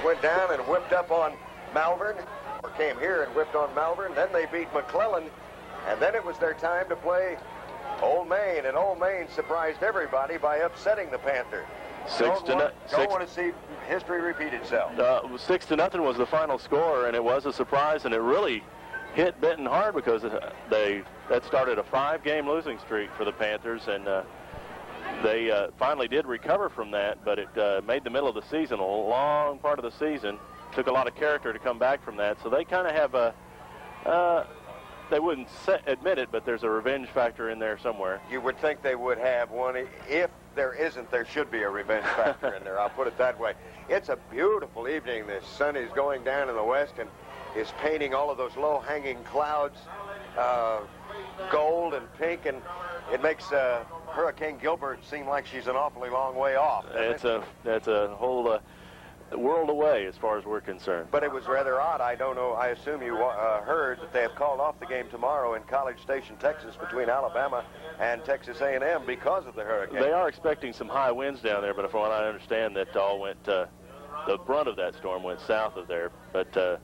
Went down and whipped up on Malvern, or came here and whipped on Malvern. Then they beat McClellan, and then it was their time to play Ole Main, and Ole Main surprised everybody by upsetting the Panther. Don't want to see history repeat itself. 6-0 was the final score, and it was a surprise, and it really hit Benton hard because that started a 5-game losing streak for the Panthers, and they finally did recover from that, but it made the middle of the season, a long part of the season. Took a lot of character to come back from that, so they kind of have a, they wouldn't admit it, but there's a revenge factor in there somewhere. You would think they would have one. If there isn't, there should be a revenge factor in there. I'll put it that way. It's a beautiful evening. The sun is going down in the west and is painting all of those low-hanging clouds gold and pink, and it makes Hurricane Gilbert seem like she's an awfully long way off. That's a whole world away as far as we're concerned. But it was rather odd. I don't know. I assume you heard that they have called off the game tomorrow in College Station, Texas, between Alabama and Texas A&M because of the hurricane. They are expecting some high winds down there, but from what I understand, that all went, the brunt of that storm went south of there. But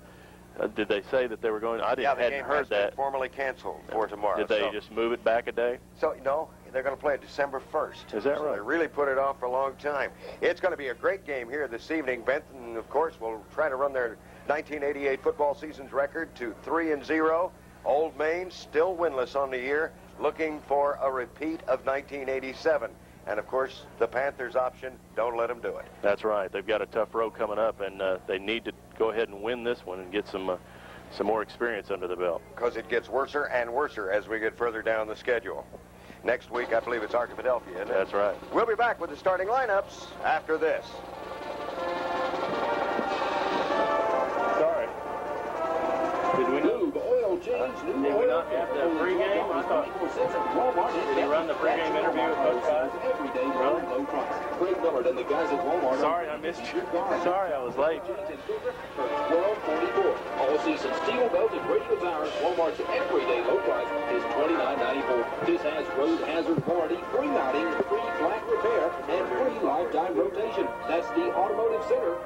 did they say that they were going? I hadn't heard that. Been formally canceled for tomorrow. Did they just move it back a day? So no, they're going to play it December 1st. Is that right? They really put it off for a long time. It's going to be a great game here this evening. Benton, of course, will try to run their 1988 football season's record to 3-0. Ole Main still winless on the year, looking for a repeat of 1987. And, of course, the Panthers' option, don't let them do it. That's right. They've got a tough road coming up, and they need to go ahead and win this one and get some more experience under the belt. Because it gets worser and worser as we get further down the schedule. Next week, I believe it's Arca Philadelphia, isn't it? That's right. We'll be back with the starting lineups after this. Sorry. Did we know? Did we not have the pregame? I thought. Did he run the pregame interview with both guys? Really? Sorry, I missed you. Sorry, I was late. 12.44. All season steel belted radio tires. Walmart's everyday low price is $29.94. This has road hazard warranty, free mounting, free flat repair, and free lifetime rotation. That's the Automotive Center.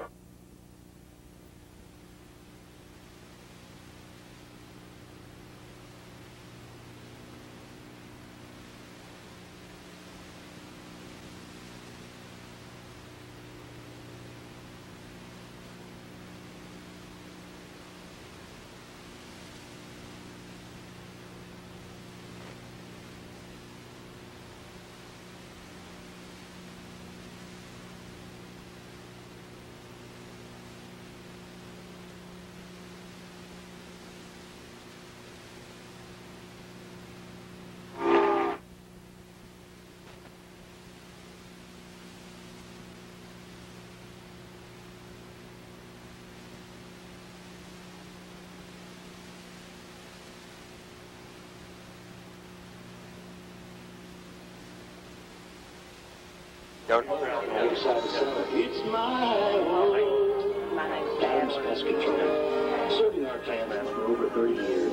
It's my world. BAMM's Pest Control. Serving our families for over 30 years.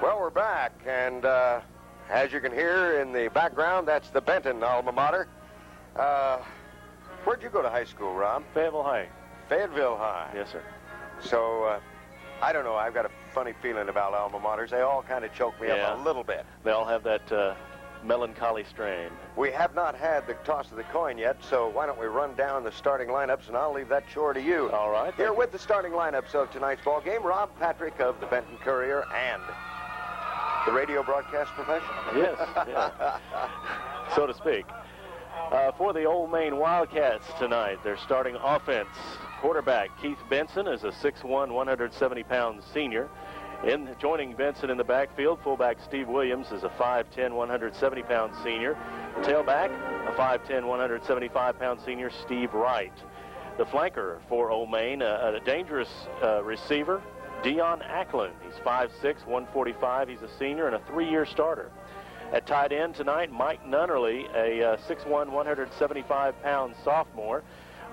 Well, we're back, and as you can hear in the background, that's the Benton alma mater. Where'd you go to high school, Rob? Fayetteville High. Fayetteville High. Yes, sir. So, I don't know. I've got a funny feeling about alma maters. They all kind of choke me up a little bit. They all have that melancholy strain. We have not had the toss of the coin yet, so why don't we run down the starting lineups, and I'll leave that chore to you. All right. Here with the starting lineups of tonight's ball game, Rob Patrick of the Benton Courier and the radio broadcast profession. Yes, yeah. So to speak. For the Ole Main Wildcats tonight, their starting offense. Quarterback Keith Benson is a 6'1", 170-pound senior. Joining Benson in the backfield, fullback Steve Williams is a 5'10", 170-pound senior. Tailback, a 5'10", 175-pound senior, Steve Wright. The flanker for Ole Main, a dangerous receiver, Dion Ackland. He's 5'6", 145. He's a senior and a 3-year starter. At tight end tonight, Mike Nunnerly, a 6'1", 175-pound sophomore.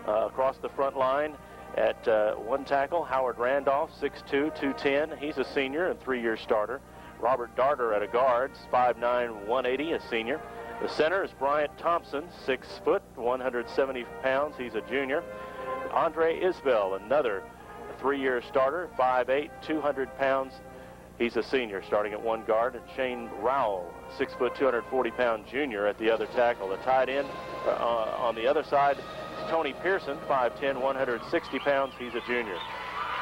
Across the front line at one tackle, Howard Randolph, 6'2", 210. He's a senior and 3-year starter. Robert Darter at a guard, 5'9", 180, a senior. The center is Bryant Thompson, 6 foot, 170 pounds. He's a junior. Andre Isbell, another 3-year starter, 5'8", 200 pounds. He's a senior, starting at one guard. And Shane Rowell, 6 foot, 240 pound junior at the other tackle. The tight end on the other side is Tony Pearson, 5'10", 160 pounds. He's a junior.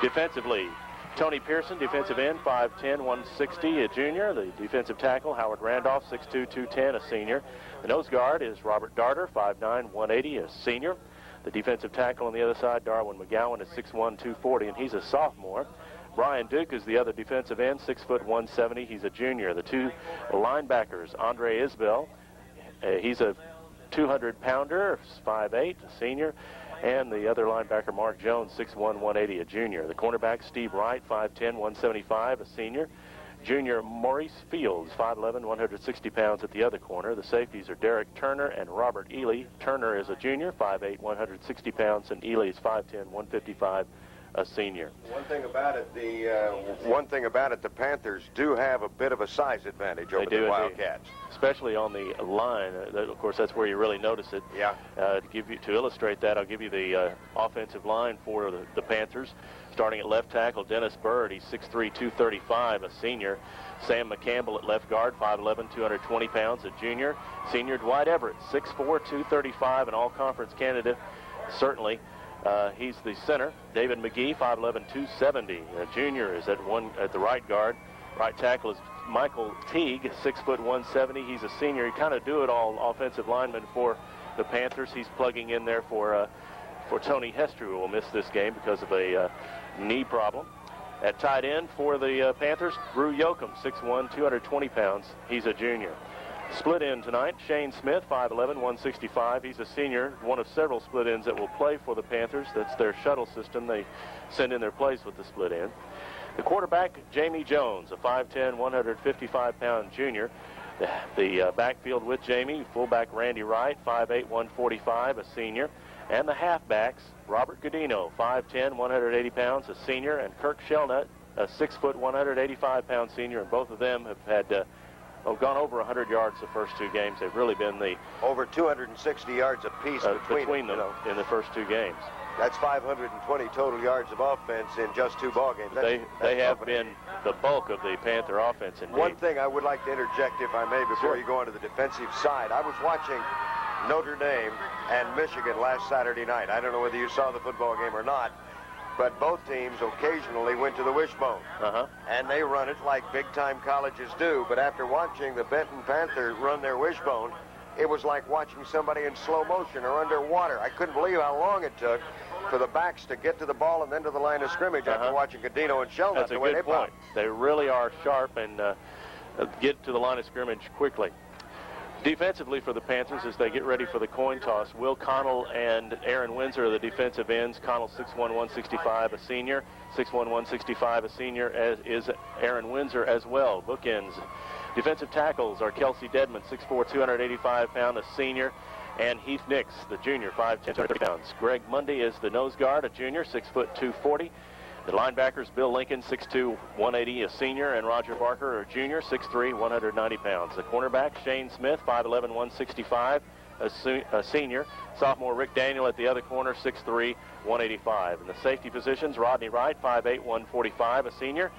Defensively, Tony Pearson, defensive end, 5'10", 160, a junior. The defensive tackle, Howard Randolph, 6'2", 210, a senior. The nose guard is Robert Darter, 5'9", 180, a senior. The defensive tackle on the other side, Darwin McGowan, is 6'1", 240, and he's a sophomore. Brian Duke is the other defensive end, 6 foot, 170. He's a junior. The two linebackers, Andre Isbell, he's a 200-pounder, 5'8", a senior. And the other linebacker, Mark Jones, 6'1", 180, a junior. The cornerback, Steve Wright, 5'10", 175, a senior. Junior Maurice Fields, 5'11", 160 pounds at the other corner. The safeties are Derek Turner and Robert Ely. Turner is a junior, 5'8", 160 pounds, and Ely is 5'10", 155, a senior. One thing about it, the Panthers do have a bit of a size advantage over the Wildcats, especially on the line. Of course, that's where you really notice it. Yeah. To illustrate that, I'll give you the offensive line for the Panthers. Starting at left tackle, Dennis Bird. He's 6'3", 235, a senior. Sam McCampbell at left guard, 5'11", 220 pounds, a junior. Senior Dwight Everett, 6'4", 235, an all-conference candidate, certainly. He's the center. David McGee, 5'11", 270. A junior is at the right guard. Right tackle is Michael Teague, 6 foot, 170. He's a senior. He kind of do it all offensive lineman for the Panthers. He's plugging in there for Tony Hester, who will miss this game because of a knee problem. At tight end for the Panthers, Drew Yoakum, 6'1", 220 pounds. He's a junior. Split end tonight, Shane Smith, 5'11", 165. He's a senior, one of several split ends that will play for the Panthers. That's their shuttle system. They send in their plays with the split end. The quarterback, Jamie Jones, a 5'10", 155-pound junior. The backfield with Jamie, fullback Randy Wright, 5'8", 145, a senior. And the halfbacks, Robert Godino, 5'10", 180 pounds, a senior, and Kirk Shelnut, a 6 foot, 185-pound senior. And both of them have had gone over 100 yards the first two games. They've really been over 260 yards apiece between them in the first two games. That's 520 total yards of offense in just two ball games. They have been the bulk of the Panther offense. Indeed. One thing I would like to interject, if I may, before you go on to the defensive side. I was watching Notre Dame and Michigan last Saturday night. I don't know whether you saw the football game or not, but both teams occasionally went to the wishbone. And they run it like big-time colleges do. But after watching the Benton Panthers run their wishbone, it was like watching somebody in slow motion or underwater. I couldn't believe how long it took for the backs to get to the ball and then to the line of scrimmage after watching Godino and Shelnut. That's a good point. They really are sharp and get to the line of scrimmage quickly. Defensively for the Panthers, as they get ready for the coin toss, Will Connell and Aaron Windsor are the defensive ends. Connell 6'1", 165, a senior. 6'1", 165, a senior, as is Aaron Windsor as well. Bookends. Defensive tackles are Kelsey Dedman, 6'4", 285-pound, a senior. And Heath Nix, the junior, 5'10", 230 pounds. Greg Mundy is the nose guard, a junior, 6 foot, 240. The linebackers, Bill Lincoln, 6'2", 180, a senior, and Roger Barker, a junior, 6'3", 190 pounds. The cornerback, Shane Smith, 5'11", 165, a senior. Sophomore Rick Daniel at the other corner, 6'3", 185. In the safety positions, Rodney Wright, 5'8", 145, a senior.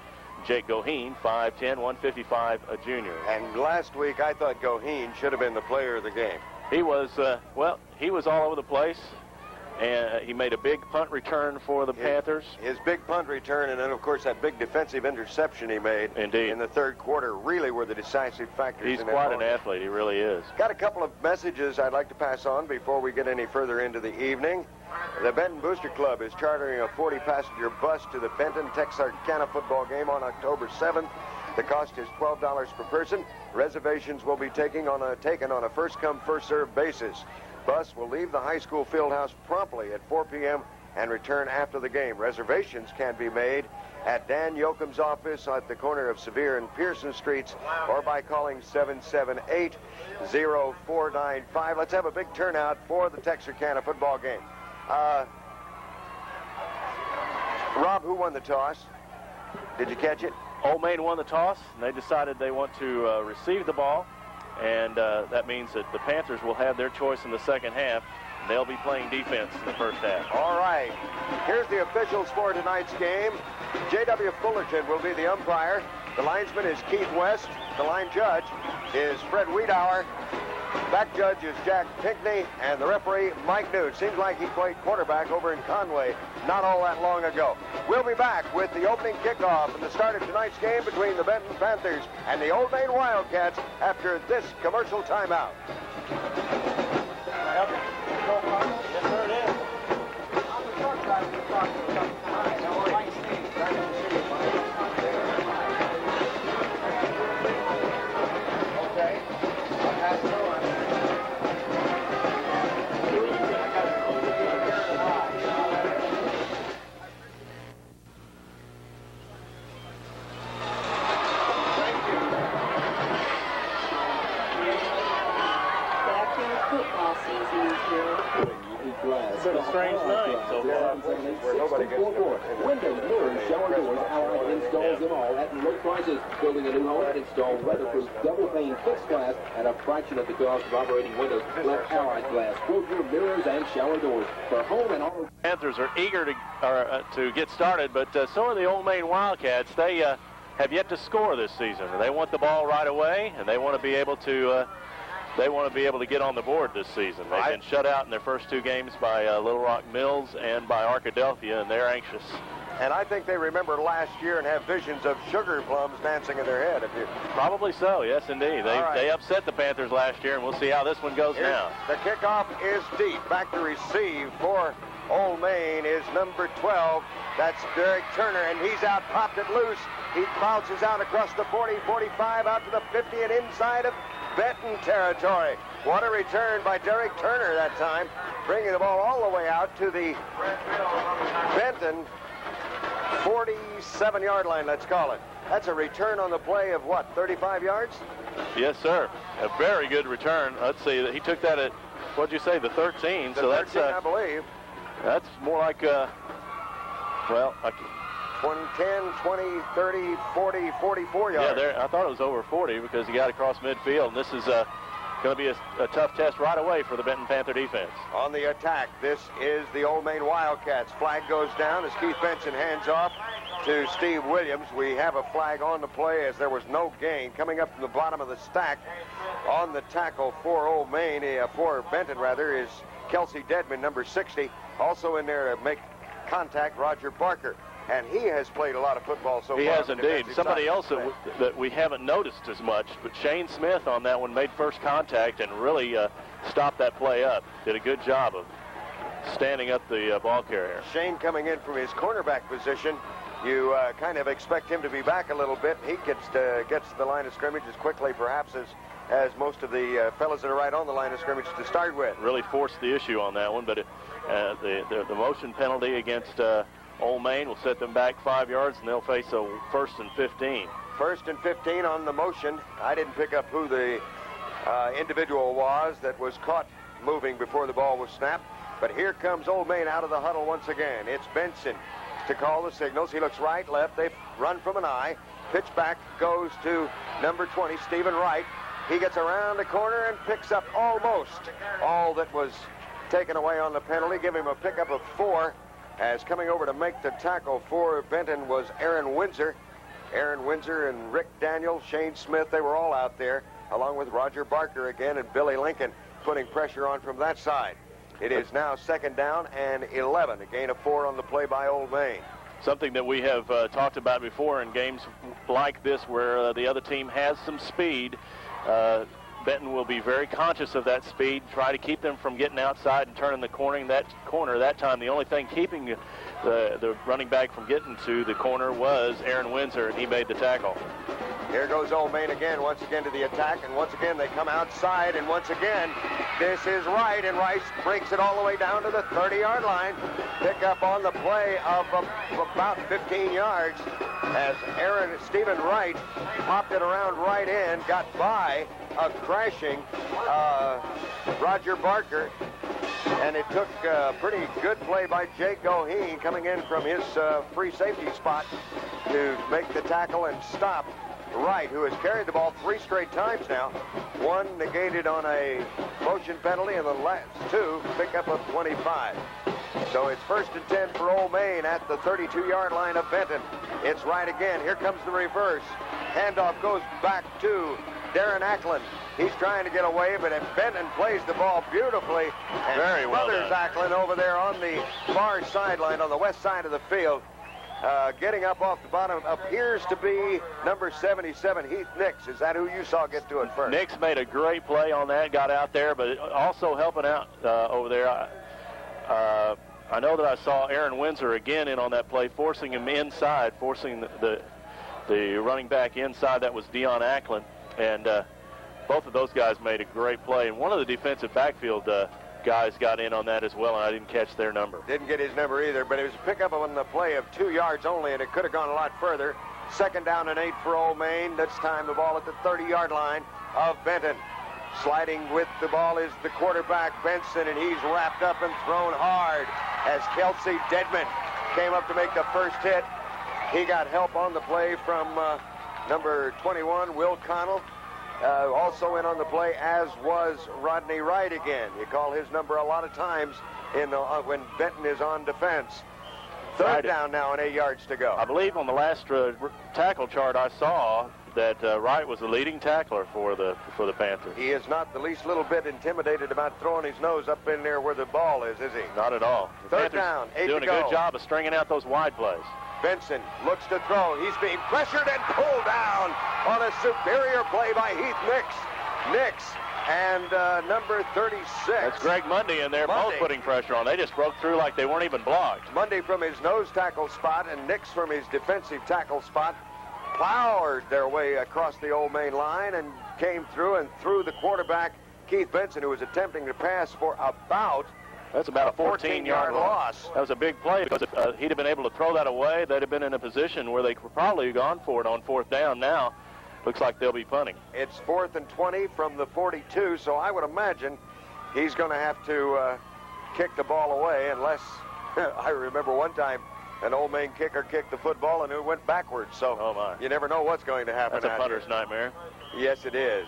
Jake Goheen, 5'10", 155, a junior. And last week, I thought Goheen should have been the player of the game. He was, he was all over the place. And he made a big punt return for the Panthers. His big punt return, and then, of course, that big defensive interception he made in the third quarter really were the decisive factors. He's quite an athlete. He really is. Got a couple of messages I'd like to pass on before we get any further into the evening. The Benton Booster Club is chartering a 40-passenger bus to the Benton Texarkana football game on October 7th. The cost is $12 per person. Reservations will be taken on a first-come, first-served basis. Bus will leave the high school field house promptly at 4 p.m. and return after the game. Reservations can be made at Dan Yoakum's office at the corner of Sevier and Pearson Streets or by calling 778-0495. Let's have a big turnout for the Texarkana football game. Rob, who won the toss? Did you catch it? Ole Main won the toss, and they decided they want to receive the ball. and that means that the Panthers will have their choice in the second half. They'll be playing defense in the first half. All right. Here's the officials for tonight's game. J.W. Fullerton will be the umpire. The linesman is Keith West. The line judge is Fred Wiedauer. Back judge is Jack Pinckney, and the referee, Mike Newt. Seems like he played quarterback over in Conway not all that long ago. We'll be back with the opening kickoff and the start of tonight's game between the Benton Panthers and the Ole Main Wildcats after this commercial timeout. Yes, sir, it is. On the short side, we're talking about tonight. Now, we're right stage, right in the city. Okay. I'll pass it on. Football season is here. It's been a strange night so far. Where nobody gets Windows, doors, shower doors, Allied installs them all at low prices. Building a new home and install weatherproof double-pane fixed glass at a fraction of the cost of operating windows. Let Allied Glass quote your mirrors and shower doors for home and auto. Panthers are eager to get started, but so are the Ole Main Wildcats. They have yet to score this season. They want the ball right away, and they want to be able to get on the board this season. They've been shut out in their first two games by Little Rock Mills and by Arkadelphia, and they're anxious. And I think they remember last year and have visions of sugar plums dancing in their head. Probably so, yes, indeed. They upset the Panthers last year, and we'll see how this one goes now. The kickoff is deep. Back to receive for Ole Main is number 12. That's Derek Turner, and he's out, popped it loose. He bounces out across the 40, 45, out to the 50, and inside of Benton territory. What a return by Derek Turner that time, bringing the ball all the way out to the Benton 47-yard line, let's call it. That's a return on the play of what, 35 yards? Yes, sir. A very good return. Let's see, he took that at, what'd you say, the 13? So that's 13, I believe. That's more like, well, 10, 20, 30, 40, 44 yards. Yeah, I thought it was over 40 because he got across midfield. And this is going to be a tough test right away for the Benton Panther defense. On the attack, this is the Ole Main Wildcats. Flag goes down as Keith Benson hands off to Steve Williams. We have a flag on the play as there was no gain. Coming up from the bottom of the stack on the tackle for Ole Main, for Benton rather, is Kelsey Dedman, number 60. Also in there to make contact, Roger Barker. And he has played a lot of football so far. He has indeed. Somebody else that we haven't noticed as much, but Shane Smith on that one made first contact and really stopped that play up. Did a good job of standing up the ball carrier. Shane coming in from his cornerback position. You kind of expect him to be back a little bit. He gets to the line of scrimmage as quickly perhaps as most of the fellas that are right on the line of scrimmage to start with. Really forced the issue on that one, but the motion penalty against Ole Main will set them back 5 yards, and they'll face a 1st and 15. 1st and 15 on the motion. I didn't pick up who the individual was that was caught moving before the ball was snapped. But here comes Ole Main out of the huddle once again. It's Benson to call the signals. He looks right, left. They run from an eye. Pitch back goes to number 20, Stephen Wright. He gets around the corner and picks up almost all that was taken away on the penalty. Give him a pickup of 4. As coming over to make the tackle for Benton was Aaron Windsor. Aaron Windsor and Rick Daniel, Shane Smith, they were all out there, along with Roger Barker again and Billy Lincoln, putting pressure on from that side. It is now 2nd down and 11, a gain of 4 on the play by Ole Main. Something that we have talked about before in games like this where the other team has some speed. Benton will be very conscious of that speed, try to keep them from getting outside and turning the corner. That time, the only thing keeping the running back from getting to the corner was Aaron Windsor, and he made the tackle. Here goes Ole Main again, once again to the attack, and once again they come outside, and once again, this is Wright, and Rice breaks it all the way down to the 30-yard line. Pick up on the play of about 15 yards as Stephen Wright popped it around right in, got by a crashing Roger Barker, and it took a pretty good play by Jake Goheen coming in from his free safety spot to make the tackle and stop Wright, who has carried the ball 3 straight times now. 1 negated on a motion penalty, and the last 2 pick up of 25. So it's 1st and 10 for Ole Main at the 32-yard line of Benton. It's Wright again. Here comes the reverse. Handoff goes back to Darren Ackland. He's trying to get away, but Benton plays the ball beautifully and Very well smothers done. Ackland over there on the far sideline on the west side of the field. Getting up off the bottom appears to be number 77, Heath Nix. Is that who you saw get to it first? Nix made a great play on that, got out there, but also helping out over there. I know that I saw Aaron Windsor again in on that play, forcing him inside, forcing the running back inside. That was Deion Ackland, and both of those guys made a great play. And one of the defensive backfield guys got in on that as well, and I didn't catch their number. Didn't get his number either, but it was a pickup on the play of 2 yards only, and it could have gone a lot further. 2nd down and 8 for Ole Main. This time the ball at the 30-yard line of Benton. Sliding with the ball is the quarterback, Benson, and he's wrapped up and thrown hard as Kelsey Dedman came up to make the first hit. He got help on the play from number 21, Will Connell. Also in on the play, as was Rodney Wright again. You call his number a lot of times when Benton is on defense. 3rd down now and 8 yards to go. I believe on the last tackle chart I saw that Wright was the leading tackler for the Panthers. He is not the least little bit intimidated about throwing his nose up in there where the ball is he? Not at all. The 3rd Panthers down, 8 doing to go. a good job of stringing out those wide plays. Benson looks to throw. He's being pressured and pulled down on a superior play by Heath Nix and number 36. That's Greg Mundy in there, both putting pressure on. They just broke through like they weren't even blocked. Mundy from his nose tackle spot and Nix from his defensive tackle spot plowed their way across the Ole Main line and came through and threw the quarterback, Keith Benson, who was attempting to pass for about That's about a 14-yard loss. That was a big play because if he'd have been able to throw that away, they'd have been in a position where they could probably have gone for it on 4th down. Now, looks like they'll be punting. It's 4th and 20 from the 42, so I would imagine he's going to have to kick the ball away unless, I remember one time an Ole Main kicker kicked the football and it went backwards. So oh my. You never know what's going to happen. That's a punter's nightmare. Yes, it is.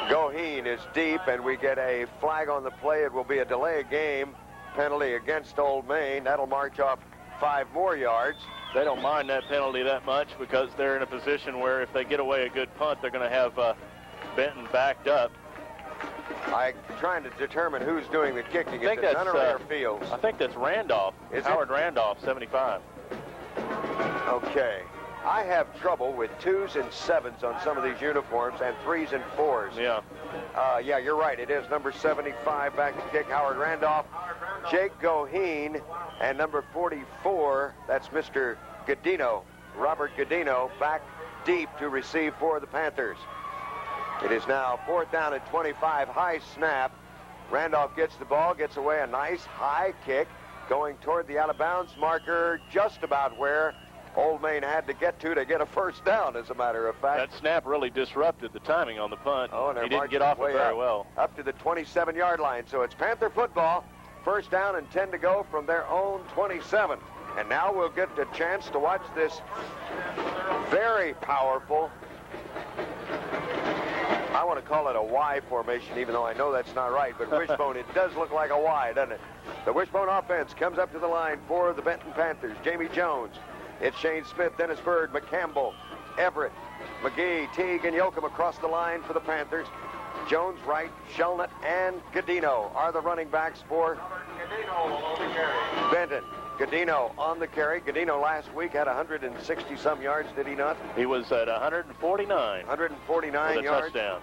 Goheen is deep, and we get a flag on the play. It will be a delay of game penalty against Ole Main. That'll march off 5 more yards. They don't mind that penalty that much because they're in a position where if they get away a good punt, they're going to have Benton backed up. I'm trying to determine who's doing the kicking. I think it's that's Nunnery Fields. I think that's Randolph. Is Howard Randolph, 75. Okay. I have trouble with 2s and 7s on some of these uniforms and 3s and 4s. Yeah. Yeah, you're right. It is number 75 back to kick, Howard Randolph. Jake Goheen, and number 44, that's Mr. Godino, Robert Godino, back deep to receive for the Panthers. It is now 4th down and 25, high snap. Randolph gets the ball, gets away, a nice high kick going toward the out of bounds marker, just about where Ole Main had to get a first down, as a matter of fact. That snap really disrupted the timing on the punt. Oh, and he didn't get off it very well. Up to the 27-yard line. So it's Panther football. 1st down and 10 to go from their own 27. And now we'll get a chance to watch this very powerful, I want to call it a Y formation, even though I know that's not right, but wishbone, it does look like a Y, doesn't it? The wishbone offense comes up to the line for the Benton Panthers. Jamie Jones. It's Shane Smith, Dennis Bird, McCampbell, Everett, McGee, Teague, and Yoakum across the line for the Panthers. Jones, Wright, Shelnut, and Godino are the running backs for Benton. Godino on the carry. Godino last week had 160-some yards, did he not? He was at 149. 149 yards. Touchdown.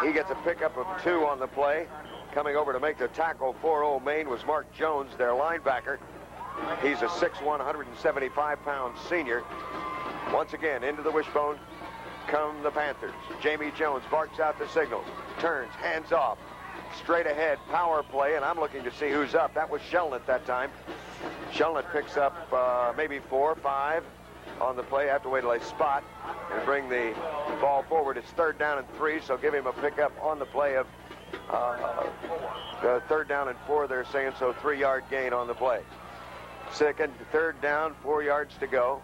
He gets a pickup of 2 on the play. Coming over to make the tackle for Ole Main was Mark Jones, their linebacker. He's a 6'1", 175-pound senior. Once again, into the wishbone come the Panthers. Jamie Jones barks out the signals, turns, hands off, straight ahead, power play, and I'm looking to see who's up. That was Shelnut that time. Shelnut picks up maybe 4 or 5 on the play. Have to wait till they spot and bring the ball forward. It's 3rd down and 3, so give him a pickup on the play of 3rd down and 4, they're saying, so 3-yard gain on the play. 3rd down, 4 yards to go.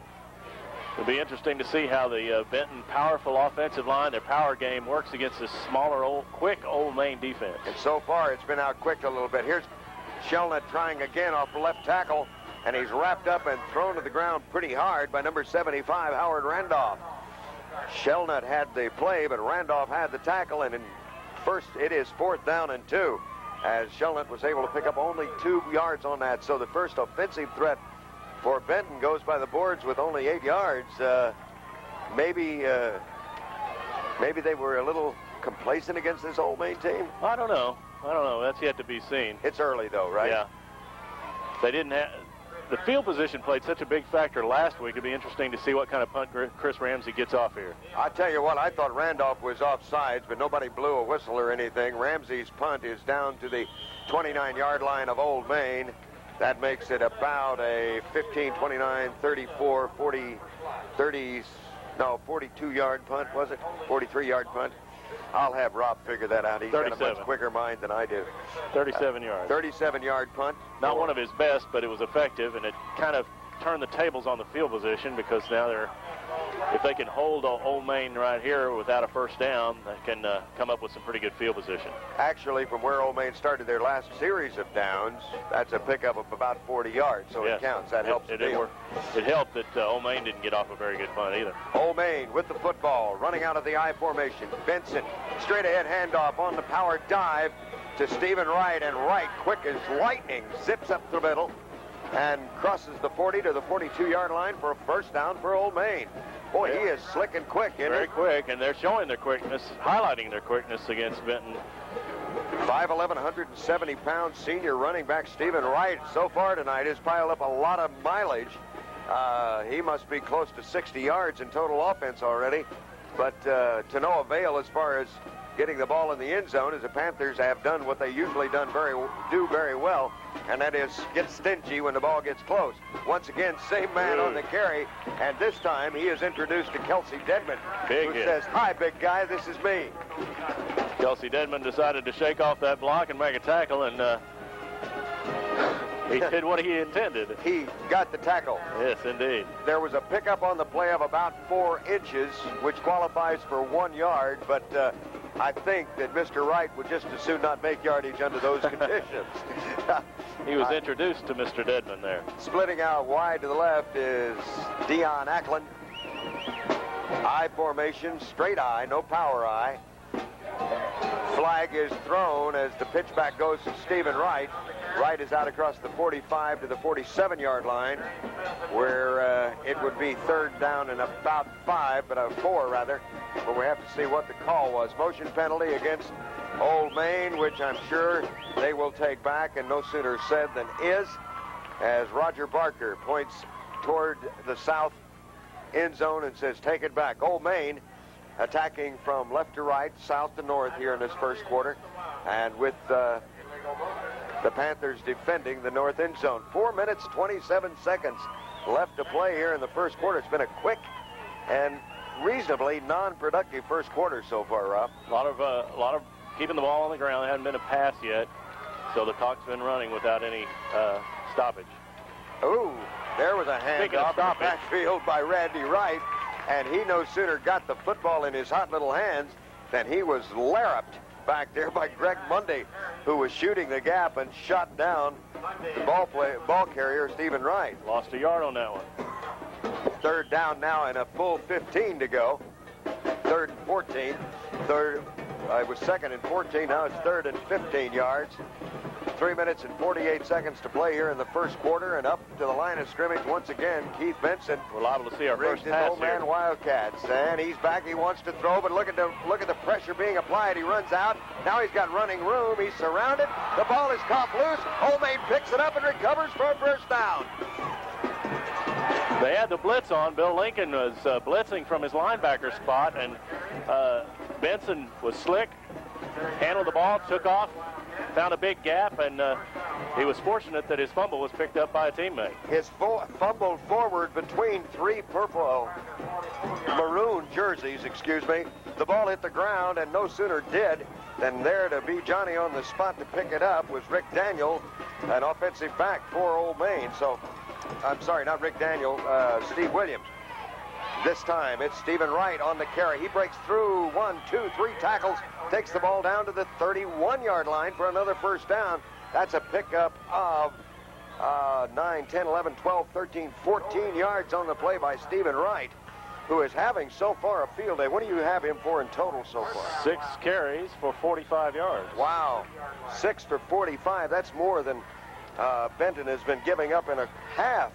It'll be interesting to see how the Benton powerful offensive line, their power game, works against this smaller, quick Ole Main defense. And so far, it's been out-quicked a little bit. Here's Shelnut trying again off the left tackle, and he's wrapped up and thrown to the ground pretty hard by number 75, Howard Randolph. Shelnut had the play, but Randolph had the tackle, and first it is 4th down and 2, as Shelnut was able to pick up only 2 yards on that. So the first offensive threat for Benton goes by the boards with only 8 yards. Maybe they were a little complacent against this Ole Main team. I don't know. That's yet to be seen. It's early, though, right? Yeah. They didn't have... The field position played such a big factor last week. It'd be interesting to see what kind of punt Chris Ramsey gets off here. I tell you what, I thought Randolph was offsides, but nobody blew a whistle or anything. Ramsey's punt is down to the 29-yard line of Ole Main. That makes it about a 15, 29, 34, 40, 30, no, 42-yard punt, was it? 43-yard punt. I'll have Rob figure that out. He's got a much quicker mind than I do. 37 yards. 37-yard punt. Not one of his best, but it was effective, and it kind of turned the tables on the field position, because now if they can hold Ole Main right here without a first down, they can come up with some pretty good field position. Actually, from where Ole Main started their last series of downs, that's a pickup of about 40 yards, so yes, it counts. That helps the deal. It helped that Ole Main didn't get off a very good punt either. Ole Main with the football, running out of the I formation. Benson, straight ahead handoff on the power dive to Stephen Wright, and Wright, quick as lightning, zips up the middle and crosses the 40 to the 42-yard line for a first down for Ole Main. Boy, he is slick and quick, isn't he? Very quick, and they're showing their quickness, highlighting their quickness against Benton. 5'11", 170-pound senior running back Stephen Wright so far tonight has piled up a lot of mileage. He must be close to 60 yards in total offense already, but to no avail as far as getting the ball in the end zone, as the Panthers have done what they usually do very well, and that is get stingy when the ball gets close. Once again, same man on the carry, and this time he is introduced to Kelsey Dedman, who says, "Hi, big guy, this is me." Kelsey Dedman decided to shake off that block and make a tackle, and he did what he intended. He got the tackle. Yes, indeed. There was a pickup on the play of about 4 inches, which qualifies for 1 yard, but I think that Mr. Wright would just as soon not make yardage under those conditions. He was introduced to Mr. Dedman there. Splitting out wide to the left is Dion Ackland. I formation, straight I, no power I. Flag is thrown as the pitchback goes to Stephen Wright. Wright is out across the 45 to the 47-yard line, where it would be 3rd down and about 4 rather. But we have to see what the call was. Motion penalty against Ole Main, which I'm sure they will take back, and no sooner said than is, as Roger Barker points toward the south end zone and says, "Take it back." Ole Main attacking from left to right, south to north here in this first quarter, and with the Panthers defending the north end zone. 4 minutes, 27 seconds left to play here in the first quarter. It's been a quick and reasonably non-productive first quarter so far, Rob. A lot of keeping the ball on the ground. There hasn't been a pass yet, so the clock's been running without any stoppage. Ooh, there was a handoff in the backfield by Randy Wright, and he no sooner got the football in his hot little hands than he was larruped back there by Greg Mundy, who was shooting the gap and shot down the ball carrier, Stephen Wright. Lost a yard on that one. 3rd down now and a full 15 to go. 3rd and 14. It was 2nd and 14. Now it's 3rd and 15 yards. 3 minutes and 48 seconds to play here in the first quarter, and up to the line of scrimmage once again, Keith Benson. We're liable to see our first pass Ole Main Wildcats, and he's back. He wants to throw, but look at the pressure being applied. He runs out. Now he's got running room. He's surrounded. The ball is caught loose. Ole Main picks it up and recovers for a first down. They had the blitz on. Bill Lincoln was blitzing from his linebacker spot, and Benson was slick, handled the ball, took off, found a big gap, and he was fortunate that his fumble was picked up by a teammate. His fumbled forward between 3 maroon jerseys, The ball hit the ground, and no sooner did than there to be Johnny on the spot to pick it up was Rick Daniel, an offensive back for Ole Main. So, I'm sorry, not Rick Daniel, Steve Williams. This time, it's Stephen Wright on the carry. He breaks through 1, 2, 3 tackles, takes the ball down to the 31-yard line for another first down. That's a pickup of 9, 10, 11, 12, 13, 14 yards on the play by Stephen Wright, who is having so far a field day. What do you have him for in total so far? 6 carries for 45 yards. Wow, 6 for 45. That's more than Benton has been giving up in a half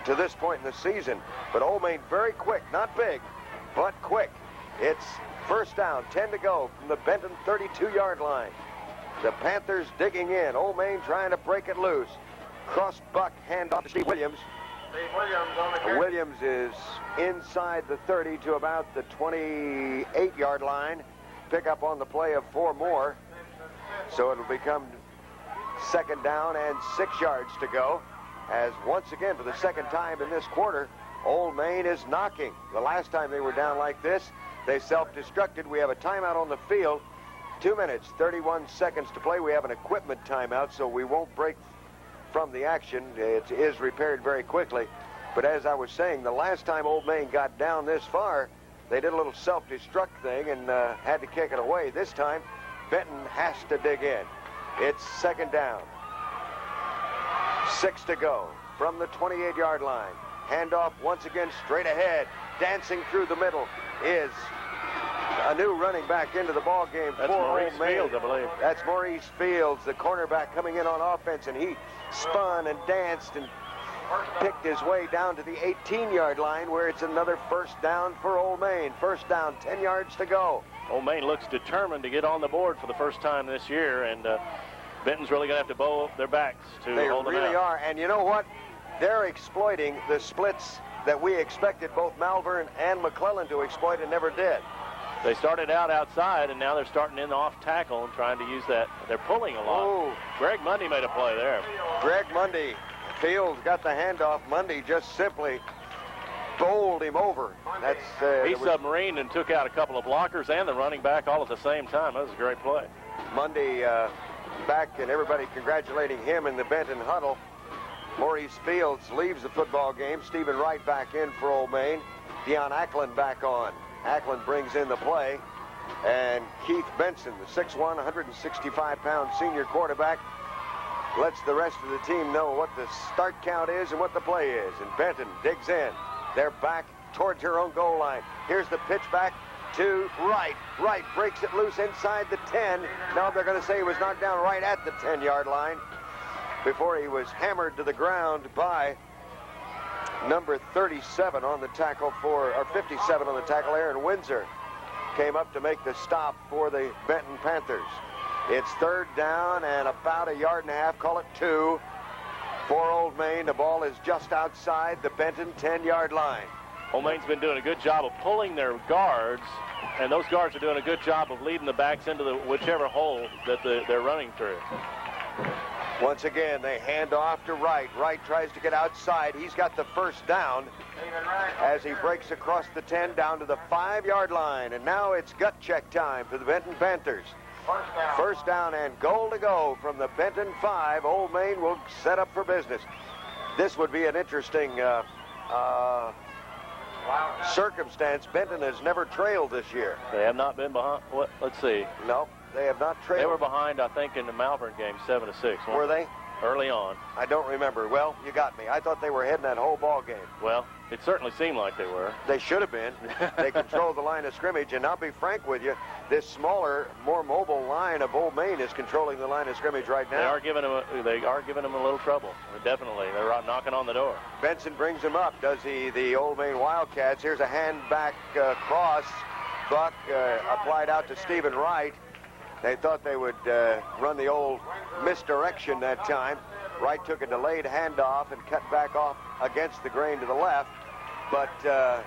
to this point in the season. But Ole Main very quick, not big, but quick. It's first down, 10 to go from the Benton 32-yard line. The Panthers digging in. Ole Main trying to break it loose. Cross buck, hand off to Steve Williams. Williams is inside the 30 to about the 28-yard line. Pick up on the play of 4 more. So it'll become second down and 6 yards to go. As once again, for the second time in this quarter, Ole Main is knocking. The last time they were down like this, they self-destructed. We have a timeout on the field. 2 minutes, 31 seconds to play. We have an equipment timeout, so we won't break from the action. It is repaired very quickly. But as I was saying, the last time Ole Main got down this far, they did a little self-destruct thing and had to kick it away. This time, Benton has to dig in. It's second down. 6 to go from the 28-yard line. Handoff once again straight ahead. Dancing through the middle is a new running back into the ball game for Ole Main. Fields, I believe. That's Maurice Fields, the cornerback coming in on offense, and he spun and danced and picked his way down to the 18-yard line, where it's another first down for Ole Main. First down, 10 yards to go. Ole Main looks determined to get on the board for the first time this year, and Benton's really going to have to bow up their backs to hold them out. They really are, and you know what? They're exploiting the splits that we expected both Malvern and McClellan to exploit and never did. They started out outside, and now they're starting in the off tackle and trying to use that. They're pulling a lot. Oh. Greg Mundy made a play there. Greg Mundy. Fields got the handoff. Mundy just simply bowled him over. That's he submarined and took out a couple of blockers and the running back all at the same time. That was a great play. Mundy back, and everybody congratulating him in the Benton huddle. Maurice Fields leaves the football game. Stephen Wright back in for Ole Main. Deion Ackland back on. Ackland brings in the play. And Keith Benson, the 6'1", 165-pound senior quarterback, lets the rest of the team know what the start count is and what the play is. And Benton digs in. They're back towards her own goal line. Here's the pitch back to Wright. Wright breaks it loose inside the 10. Now they're going to say he was knocked down right at the 10-yard line before he was hammered to the ground by number 37 on the tackle or 57 on the tackle. Aaron Windsor came up to make the stop for the Benton Panthers. It's third down and about 1.5 yards, call it 2, for Ole Main. The ball is just outside the Benton 10-yard line. Ole Main's been doing a good job of pulling their guards, and those guards are doing a good job of leading the backs into the whichever hole that they're running through. Once again, they hand off to Wright. Wright tries to get outside. He's got the first down as he breaks across the 10 down to the 5-yard line. And now it's gut check time for the Benton Panthers. First down and goal to go from the Benton 5. Ole Main will set up for business. This would be an interesting circumstance. Benton has never trailed this year. They have not been behind. What? Let's see. No, they have not trailed. They were behind, I think, in the Malvern game, 7-6. Were they? Early on. I don't remember. Well, you got me. I thought they were heading that whole ball game. Well, it certainly seemed like they were. They should have been. They controlled the line of scrimmage, and I'll be frank with you, this smaller, more mobile line of Ole Main is controlling the line of scrimmage right now. They are giving them a little trouble. Definitely. They're knocking on the door. Benson brings him up, does he? The Ole Main Wildcats. Here's a hand back cross. Buck applied out to Stephen Wright. They thought they would run the old misdirection that time. Wright took a delayed handoff and cut back off against the grain to the left, but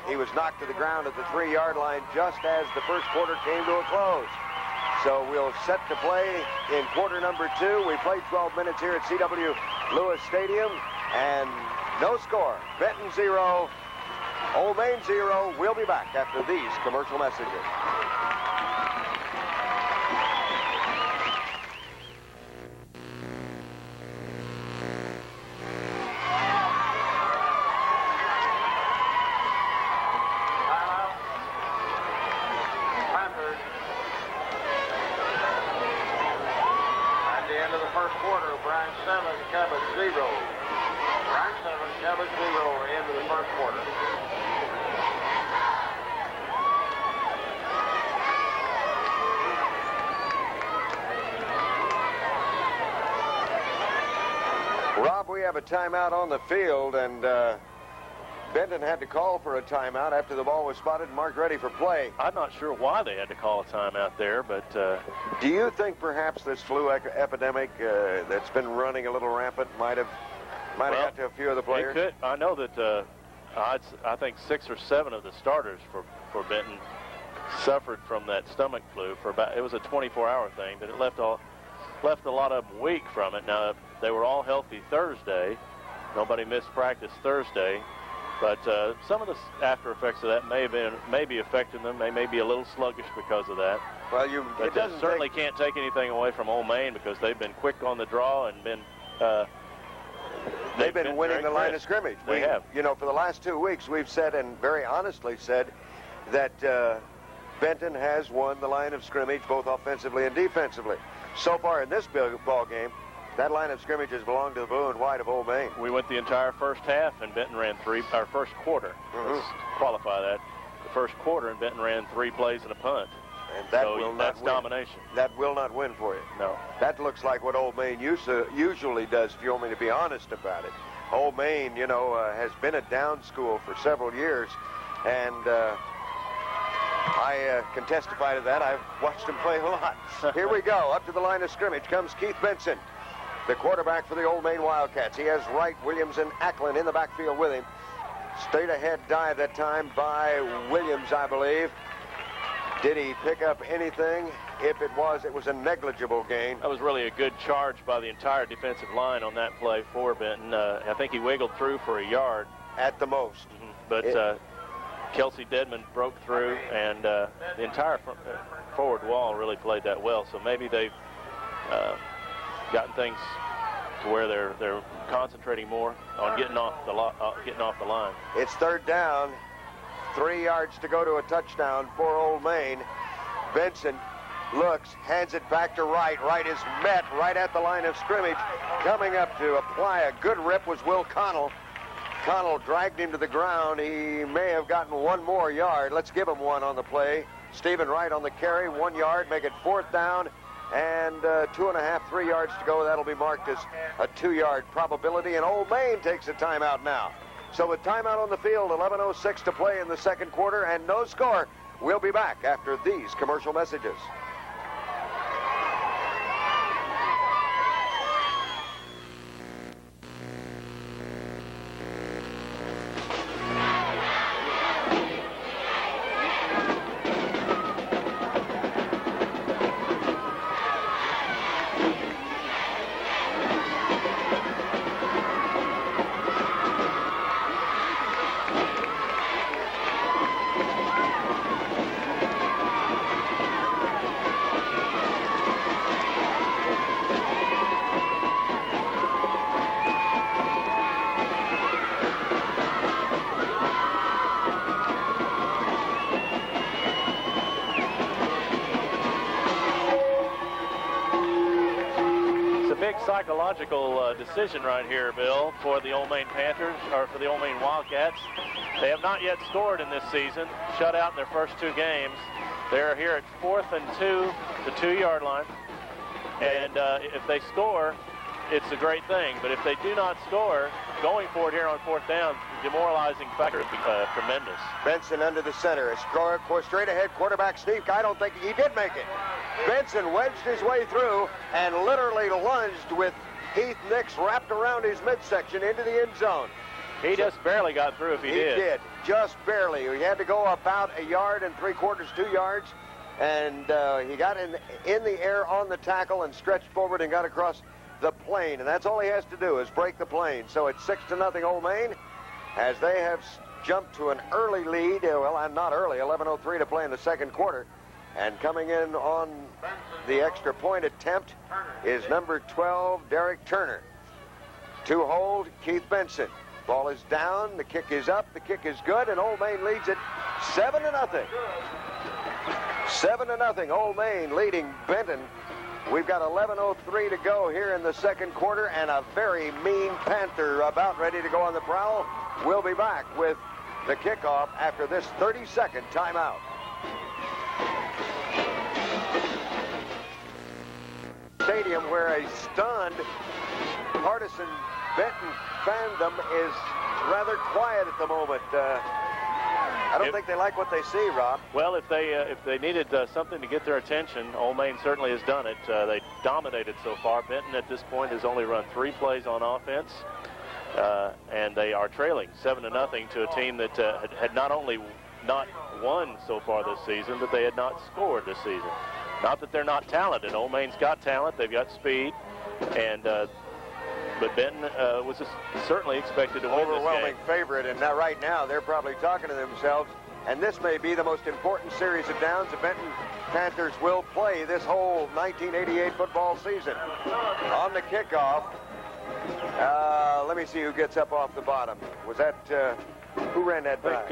he was knocked to the ground at the 3-yard line just as the first quarter came to a close. So we'll set to play in quarter number 2. We played 12 minutes here at C.W. Lewis Stadium, and no score. Benton 0, Ole Main 0. We'll be back after these commercial messages. first quarter. Bryan 7, Cabot 0. Bryan 7, Cabot 0 into the first quarter. Rob, we have a timeout on the field, and Benton had to call for a timeout after the ball was spotted and marked ready for play. I'm not sure why they had to call a timeout there, but... Do you think perhaps this flu epidemic that's been running a little rampant might have got to a few of the players? It could. I know that I think 6 or 7 of the starters for Benton suffered from that stomach flu for about, it was a 24-hour thing, but it left a lot of them weak from it. Now, they were all healthy Thursday. Nobody missed practice Thursday. But some of the after effects of that may be affecting them. They may be a little sluggish because of that. Well, but it certainly can't take anything away from Ole Main because they've been quick on the draw and they've been winning the line of scrimmage. They have. You know, for the last 2 weeks, we've said and very honestly said that Benton has won the line of scrimmage both offensively and defensively. So far in this ball game, that line of scrimmage has belonged to the blue and white of Ole Main. We went the entire first half, and Benton ran our first quarter. Let's qualify that. The first quarter, and Benton ran 3 plays and a punt. And that that's domination. That will not win for you. No. That looks like what Ole Main usually does, if you want me to be honest about it. Ole Main, you know, has been a down school for several years, and I can testify to that. I've watched him play a lot. Here we go. Up to the line of scrimmage comes Keith Benson, the quarterback for the Ole Main Wildcats. He has Wright, Williams, and Acklin in the backfield with him. Straight ahead dive that time by Williams, I believe. Did he pick up anything? If it was a negligible gain. That was really a good charge by the entire defensive line on that play for Benton. I think he wiggled through for a yard. At the most. But Kelsey Dedman broke through, and the entire forward wall really played that well. So maybe they've gotten things to where they're concentrating more on getting off the line. It's third down, 3 yards to go to a touchdown for Ole Main. Benson looks, hands it back to Wright. Wright is met right at the line of scrimmage. Coming up to apply a good rip was Will Connell. Connell dragged him to the ground. He may have gotten 1 more yard. Let's give him 1 on the play. Stephen Wright on the carry, 1 yard, make it 4th down, and 2.5, 3 yards to go. That'll be marked as a 2-yard probability, and Ole Main takes a timeout now. So with timeout on the field, 11:06 to play in the second quarter, and no score. We'll be back after these commercial messages. Psychological decision right here, Bill, for the Ole Main Panthers, or for the Ole Main Wildcats. They have not yet scored in this season, shut out in their first 2 games. They're here at 4th and 2, the 2-yard line. And if they score, it's a great thing. But if they do not score, going for it here on 4th down, demoralizing factor would be tremendous. Benson under the center. A straight ahead quarterback sneak. I don't think he did make it. Benson wedged his way through and literally lunged with Heath Nix wrapped around his midsection into the end zone. He just barely got through if he did. He did, just barely. He had to go about 1 3/4, 2 yards, and he got in the air on the tackle and stretched forward and got across the plane, and that's all he has to do is break the plane. So it's 6-0 Ole Main as they have jumped to an early lead. Well, not early, 11:03 to play in the second quarter. And coming in on the extra point attempt is number 12, Derek Turner. To hold, Keith Benson. Ball is down, the kick is up, the kick is good, and Ole Main leads it 7-0. 7-0, Ole Main leading Benton We've got 11:03 to go here in the second quarter, and a very mean Panther about ready to go on the prowl. We'll be back with the kickoff after this 30-second timeout. Stadium where a stunned partisan Benton fandom is rather quiet at the moment. I don't think they like what they see, Rob. Well, if they needed something to get their attention, Ole Main certainly has done it. They dominated so far. Benton at this point has only run 3 plays on offense, and they are trailing 7-0 to a team that had not only not won so far this season, but they had not scored this season. Not that they're not talented. Ole Main's got talent. They've got speed, and but Benton was certainly expected to win overwhelming this game. Favorite, and now right now they're probably talking to themselves, and this may be the most important series of downs the Benton Panthers will play this whole 1988 football season. On the kickoff, let me see who gets up off the bottom. Was that who ran that back?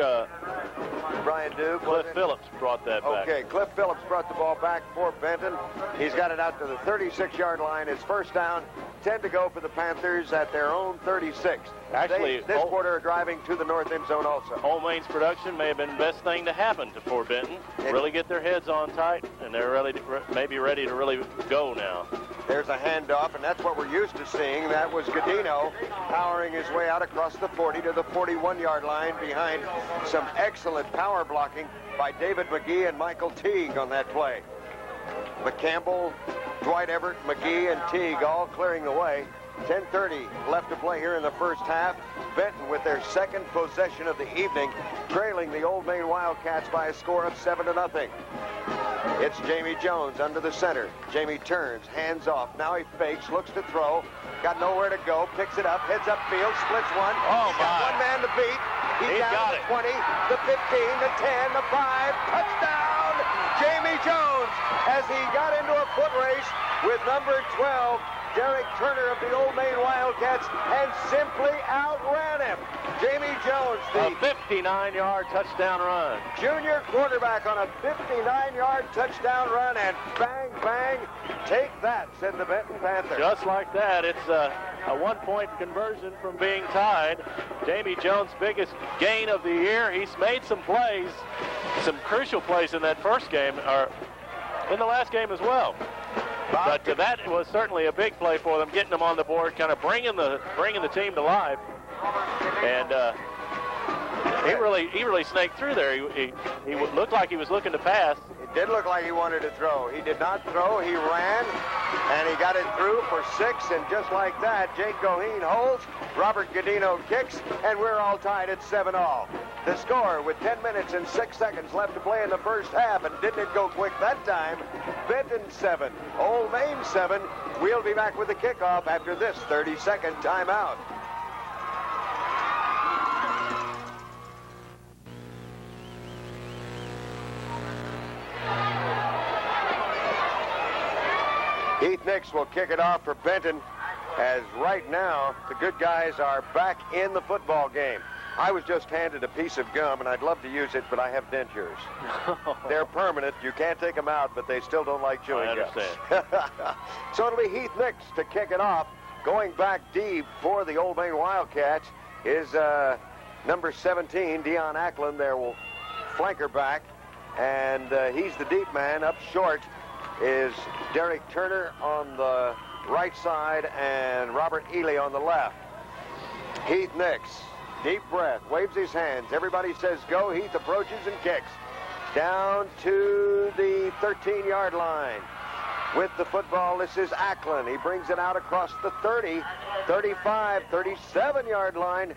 Brian Duke. Cliff Phillips brought that back. Okay, Cliff Phillips brought the ball back for Benton. He's got it out to the 36-yard line. His first down, 10 to go for the Panthers at their own 36. Actually, this quarter are driving to the north end zone also. Ole Main's production may have been the best thing to happen to Fort Benton. Really get their heads on tight, and they're maybe ready to really go now. There's a handoff, and that's what we're used to seeing. That was Godino powering his way out across the 40 to the 41-yard line behind some excellent power blocking by David McGee and Michael Teague on that play. McCampbell, Dwight Everett, McGee, and Teague all clearing the way. 10:30 left to play here in the first half. Benton with their second possession of the evening, trailing the Ole Main Wildcats by a score of 7-0. It's Jamie Jones under the center. Jamie turns, hands off. Now he fakes, looks to throw. Got nowhere to go, picks it up, heads upfield, splits one. Oh, He's got one man to beat. He's down got to it. the 20, the 15, the 10, the 5. Touchdown, Jamie Jones, as he got into a foot race with number 12, Derek Turner of the Ole Main Wildcats, and simply outran him. Jamie Jones, the 59-yard touchdown run. junior quarterback on a 59-yard touchdown run, and bang, bang, take that, said the Benton Panther. Just like that, it's a one-point conversion from being tied. Jamie Jones' biggest gain of the year. He's made some plays, some crucial plays in that first game, or in the last game as well. But that was certainly a big play for them, getting them on the board, kind of bringing the team to life. And he really snaked through there. He looked like he was looking to pass. It did look like he wanted to throw. He did not throw. He ran, and he got it through for 6. And just like that, Jake Goheen holds, Robert Godino kicks, and we're all tied at 7-all. The score with 10 minutes and 6 seconds left to play in the first half, and didn't it go quick that time? Benton 7, Ole Main 7. We'll be back with the kickoff after this 30-second timeout. Heath Nix will kick it off for Benton, as right now the good guys are back in the football game. I was just handed a piece of gum, and I'd love to use it, but I have dentures. They're permanent. You can't take them out, but they still don't like chewing gum. I understand. So it'll be Heath Nix to kick it off. Going back deep for the Ole Main Wildcats is number 17, Dion Ackland, their flanker back. And he's the deep man. Up short is Derek Turner on the right side and Robert Ely on the left. Heath Nix. Deep breath, waves his hands. Everybody says go. Heath approaches and kicks. Down to the 13-yard line. With the football, this is Ackland. He brings it out across the 30, 35, 37-yard line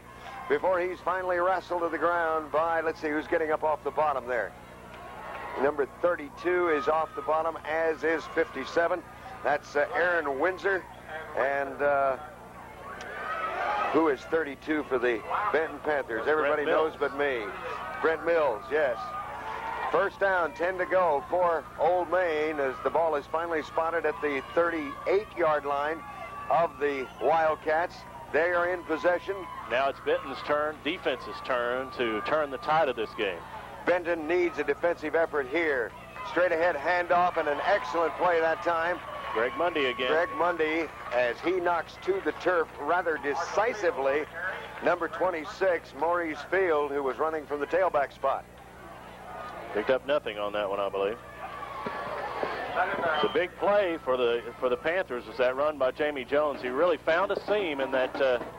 before he's finally wrestled to the ground by, let's see, who's getting up off the bottom there. Number 32 is off the bottom, as is 57. That's Aaron Windsor. And who is 32 for the Benton Panthers? Everybody knows but me. Brent Mills, yes. First down, 10 to go for Ole Main as the ball is finally spotted at the 38-yard line of the Wildcats. They are in possession. Now it's Benton's turn, defense's turn, to turn the tide of this game. Benton needs a defensive effort here. Straight ahead handoff, and an excellent play that time Greg Mundy again. Greg Mundy, as he knocks to the turf rather decisively, number 26, Maurice Field, who was running from the tailback spot. Picked up nothing on that one, I believe. The big play for the Panthers was that run by Jamie Jones. He really found a seam in that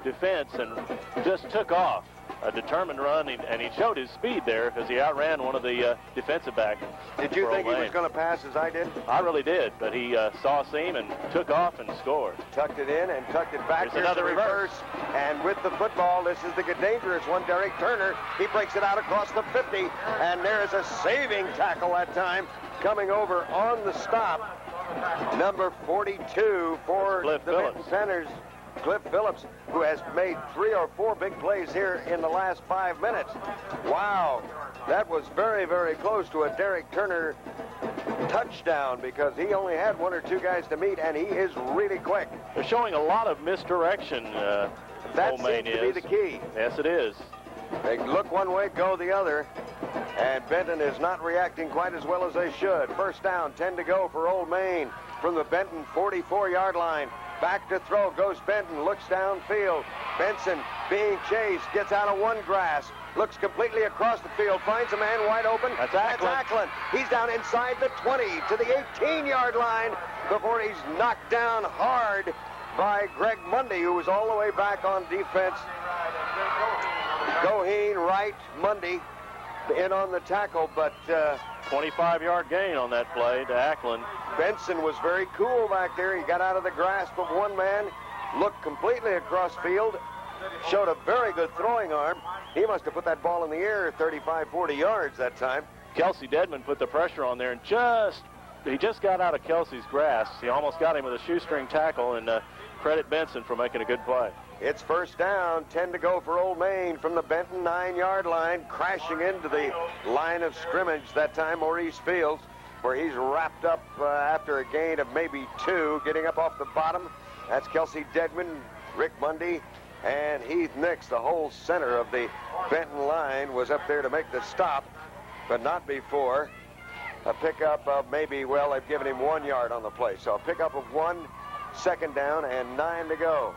defense and just took off. A determined run, and he showed his speed there as he outran one of the defensive backs. Did you think he was going to pass as I did? I really did, but he saw a seam and took off and scored. Tucked it in and tucked it back. Here's another reverse. And with the football, this is the dangerous one. Derek Turner, he breaks it out across the 50, and there's a saving tackle that time coming over on the stop. Number 42 for the Benton Panthers, Cliff Phillips, who has made 3 or 4 big plays here in the last 5 minutes. Wow, that was very, very close to a Derek Turner touchdown because he only had 1 or 2 guys to meet, and he is really quick. They're showing a lot of misdirection. That seems to be the key. Yes, it is. They look one way, go the other, and Benton is not reacting quite as well as they should. First down, 10 to go for Ole Main from the Benton 44-yard line. Back to throw goes Benton, looks downfield. Benson being chased, gets out of one grasp, looks completely across the field, finds a man wide open. That's Acklin. He's down inside the 20 to the 18-yard line before he's knocked down hard by Greg Mundy, who was all the way back on defense. Goheen, right, Mundy in on the tackle, but 25-yard gain on that play to Acklin. Benson was very cool back there. He got out of the grasp of one man, looked completely across field, showed a very good throwing arm. He must have put that ball in the air 35, 40 yards that time. Kelsey Dedman put the pressure on there, and he just got out of Kelsey's grasp. He almost got him with a shoestring tackle, and credit Benson for making a good play. It's first down, 10 to go for Ole Main from the Benton 9-yard line, crashing into the line of scrimmage that time, Maurice Fields, where he's wrapped up after a gain of maybe 2, getting up off the bottom. That's Kelsey Dedman, Rick Mundy, and Heath Nix. The whole center of the Benton line was up there to make the stop, but not before. A pickup of maybe, well, they've given him 1 yard on the play. So a pickup of 1, second down, and 9 to go.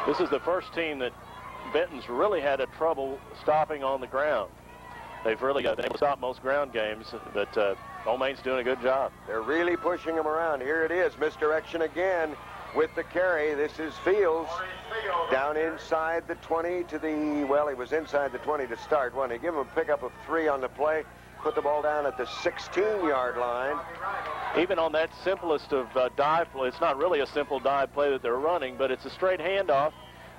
This is the first team that Benton's really had a trouble stopping on the ground. They've really been able to stop most ground games, but Ole Main's doing a good job. They're really pushing him around. Here it is, misdirection again with the carry. This is Fields down inside the 20 to the, well, he was inside the 20 to start. When they give him a pickup of 3 on the play, put the ball down at the 16-yard line. Even on that simplest of dive play, it's not really a simple dive play that they're running, but it's a straight handoff.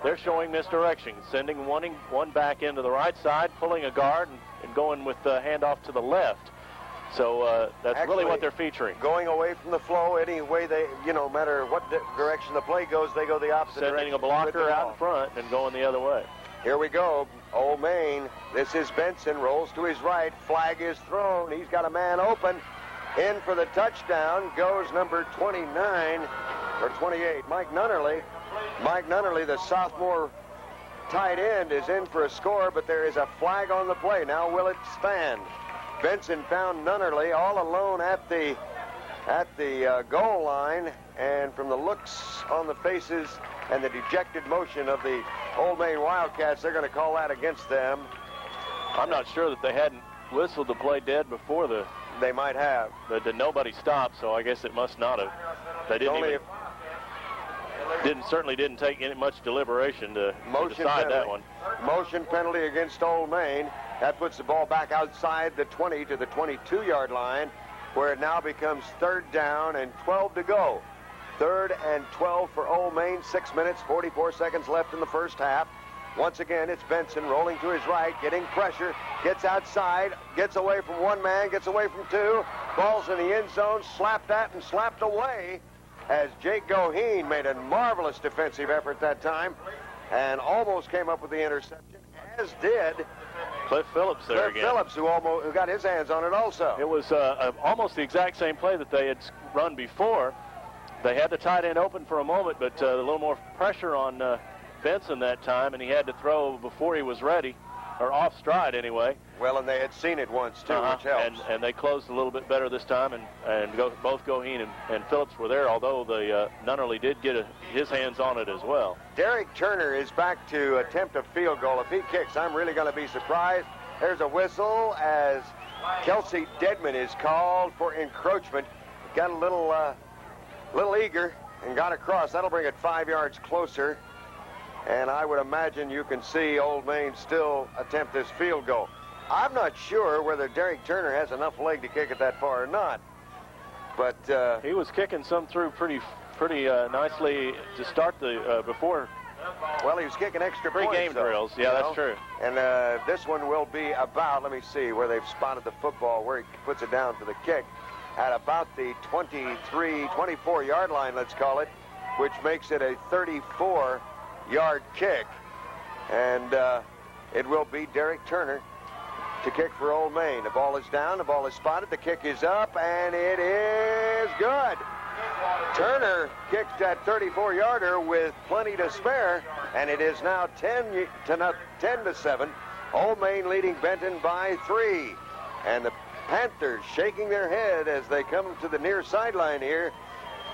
They're showing misdirection, sending one back into the right side, pulling a guard, and going with the handoff to the left. So that's actually really what they're featuring. Going away from the flow, any way they, no matter what direction the play goes, they go the opposite direction. Sending a blocker out in front and going the other way. Here we go. Ole Main. This is Benson. Rolls to his right. Flag is thrown. He's got a man open. In for the touchdown goes number 29 or 28, Mike Nunnerly. Mike Nunnerly, the sophomore tight end, is in for a score, but there is a flag on the play. Now will it stand? Benson found Nunnerly all alone at the goal line, and from the looks on the faces and the dejected motion of the Ole Main Wildcats, they're going to call that against them. I'm not sure that they hadn't whistled the play dead before They might have. But nobody stopped, so I guess it must not have. They certainly didn't take much deliberation to decide that one. Motion penalty against Ole Main. That puts the ball back outside the 20 to the 22-yard line, where it now becomes 3rd down and 12 to go. 3rd and 12 for Ole Main. 6 minutes, 44 seconds left in the first half. Once again, it's Benson rolling to his right, getting pressure, gets outside, gets away from one man, gets away from 2, ball's in the end zone, slapped at and slapped away, as Jake Goheen made a marvelous defensive effort that time and almost came up with the interception, as did Cliff Phillips there again. Phillips, who got his hands on it also. It was almost the exact same play that they had run before. They had the tight end open for a moment, but a little more pressure on Benson that time, and he had to throw before he was ready. or off stride anyway. Well, and they had seen it once, too, which helps. And they closed a little bit better this time, and both Goheen and Phillips were there, although the Nunnerly did get his hands on it as well. Derek Turner is back to attempt a field goal. If he kicks, I'm really going to be surprised. There's a whistle as Kelsey Deadman is called for encroachment. Got a little eager and got across. That'll bring it 5 yards closer. And I would imagine you can see Ole Main still attempt this field goal. I'm not sure whether Derek Turner has enough leg to kick it that far or not. But he was kicking some through pretty nicely to start the before. Well, he was kicking extra points. Pre-game drills. Yeah, that's true. And this one will be about, let me see, where they've spotted the football, where he puts it down for the kick, at about the 24-yard line, let's call it, which makes it a 34-yard kick. And it will be Derek Turner to kick for Ole Main. The ball is down, the ball is spotted, the kick is up, and it is good. Turner kicked that 34-yarder with plenty to spare, and it is now 10-7. Ole Main leading Benton by 3. And the Panthers shaking their head as they come to the near sideline here,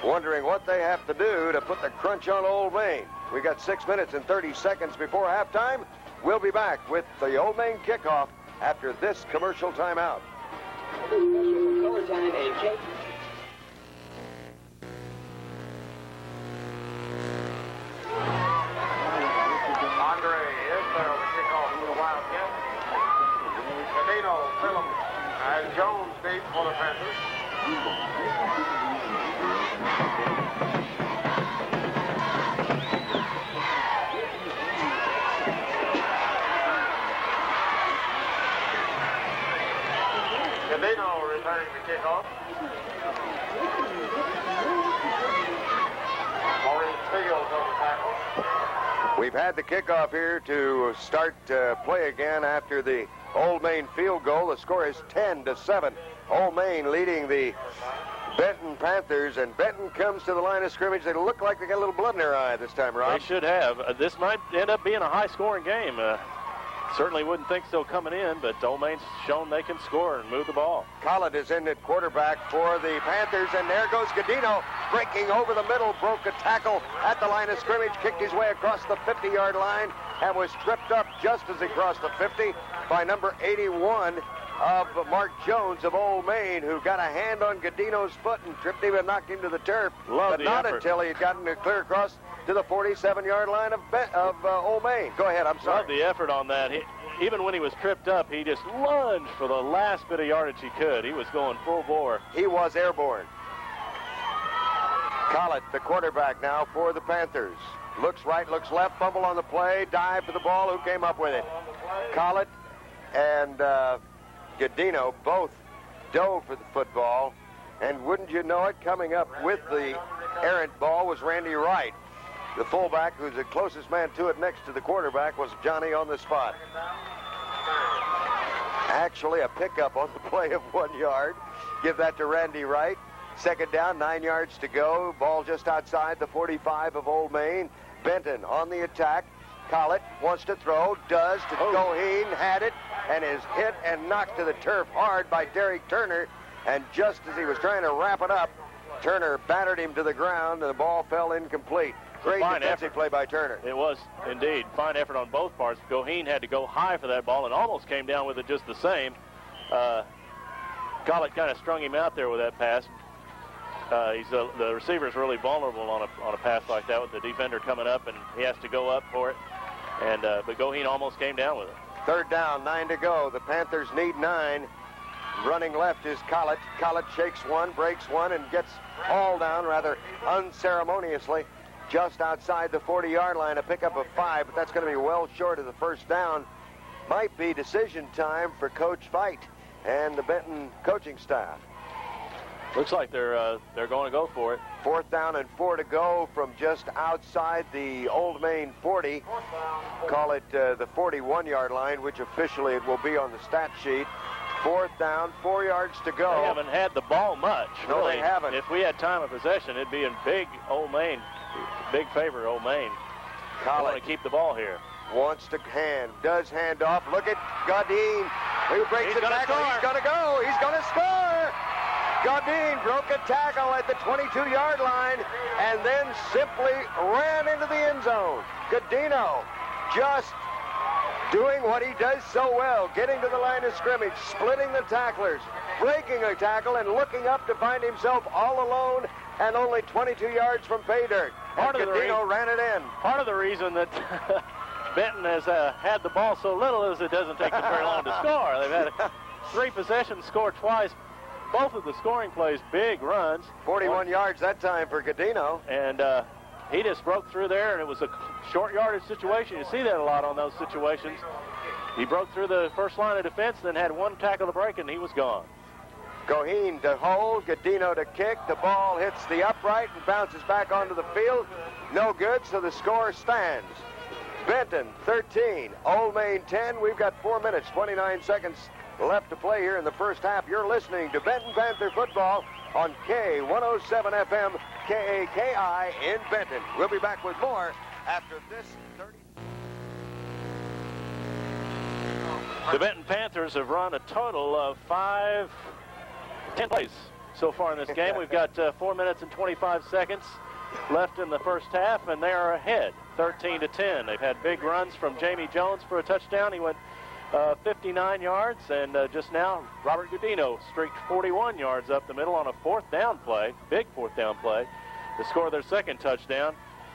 wondering what they have to do to put the crunch on Ole Main. We got 6 minutes and 30 seconds before halftime. We'll be back with the Ole Main kickoff after this commercial timeout. Color time and cake. Andre is there on the kickoff for the Wildcats. Cadino, Phillips, and Jones deep for the Panthers. Cadino returning the kickoff. Maurice Fields on the tackle. We've had the kickoff here to start play again after the Ole Main field goal. The score is 10-7. Ole Main leading the Benton Panthers, and Benton comes to the line of scrimmage. They look like they got a little blood in their eye this time, Rob. They should have. This might end up being a high-scoring game. Certainly wouldn't think so coming in, but Ole Main's shown they can score and move the ball. Collett is in at quarterback for the Panthers, and there goes Gadino breaking over the middle, broke a tackle at the line of scrimmage, kicked his way across the 50-yard line, and was tripped up just as he crossed the 50 by number 81 of Mark Jones of Ole Main, who got a hand on Gadino's foot and tripped him and knocked him to the turf. Love but not effort. until he had gotten it clear across to the 47-yard line of Ole Main. Go ahead, I'm sorry. Love the effort on that. Even when he was tripped up, he just lunged for the last bit of yardage he could. He was going full bore. He was airborne. Collett, the quarterback now for the Panthers. Looks right, looks left, fumble on the play, dive for the ball. Who came up with it? Collett and Gadino both dove for the football. And wouldn't you know it, coming up with the errant ball was Randy Wright. The fullback, who's the closest man to it next to the quarterback, was Johnny on the spot. Actually, a pickup on the play of 1 yard. Give that to Randy Wright. Second down, 9 yards to go. Ball just outside the 45 of Ole Main. Benton on the attack. Collett wants to throw, does to Goheen, had it, and is hit and knocked to the turf hard by Derek Turner. And just as he was trying to wrap it up, Turner battered him to the ground, and the ball fell incomplete. Great defensive play by Turner. It was indeed. Fine effort on both parts. Goheen had to go high for that ball and almost came down with it just the same. Collett kind of strung him out there with that pass. The receiver's really vulnerable on a pass like that with the defender coming up, and he has to go up for it. And but Goheen almost came down with it. Third down, 9 to go. The Panthers need 9. Running left is Collett. Collett shakes one, breaks one, and gets all down rather unceremoniously just outside the 40-yard line. A pickup of 5, but that's going to be well short of the first down. Might be decision time for Coach Veit and the Benton coaching staff. Looks like they're going to go for it. 4th down and 4 to go from just outside the Ole Main 40. Call it the 41-yard line, which officially it will be on the stat sheet. 4th down, 4 yards to go. They haven't had the ball much. No, really. They haven't. If we had time of possession, it'd be in big Ole Main, big favor Ole Main. Collett want to keep the ball here. wants to does hand off. Look at Godin, who breaks the tackle. He's going to go. He's going to score. Godin broke a tackle at the 22-yard line and then simply ran into the end zone. Godino just doing what he does so well, getting to the line of scrimmage, splitting the tacklers, breaking a tackle, and looking up to find himself all alone and only 22 yards from pay dirt. And Godino ran it in. Part of the reason that Benton has had the ball so little is it doesn't take them very long to score. They've had 3 possessions, scored twice. Both of the scoring plays, big runs. 41 yards that time for Godino. And he just broke through there, and it was a short yardage situation. You see that a lot on those situations. He broke through the first line of defense, then had 1 tackle to break, and he was gone. Goheen to hold, Godino to kick. The ball hits the upright and bounces back onto the field. No good, so the score stands. Benton 13, Ole Main 10. We've got 4 minutes, 29 seconds left to play here in the first half. You're listening to Benton Panther football on K107 FM, KAKI in Benton. We'll be back with more after this 30. The Benton Panthers have run a total of 10 plays so far in this game. We've got 4 minutes and 25 seconds left in the first half, and they are ahead 13-10. They've had big runs from Jamie Jones for a touchdown. He went 59 yards, and just now Robert Godino streaked 41 yards up the middle on a 4th down play, big 4th down play, to score their 2nd touchdown.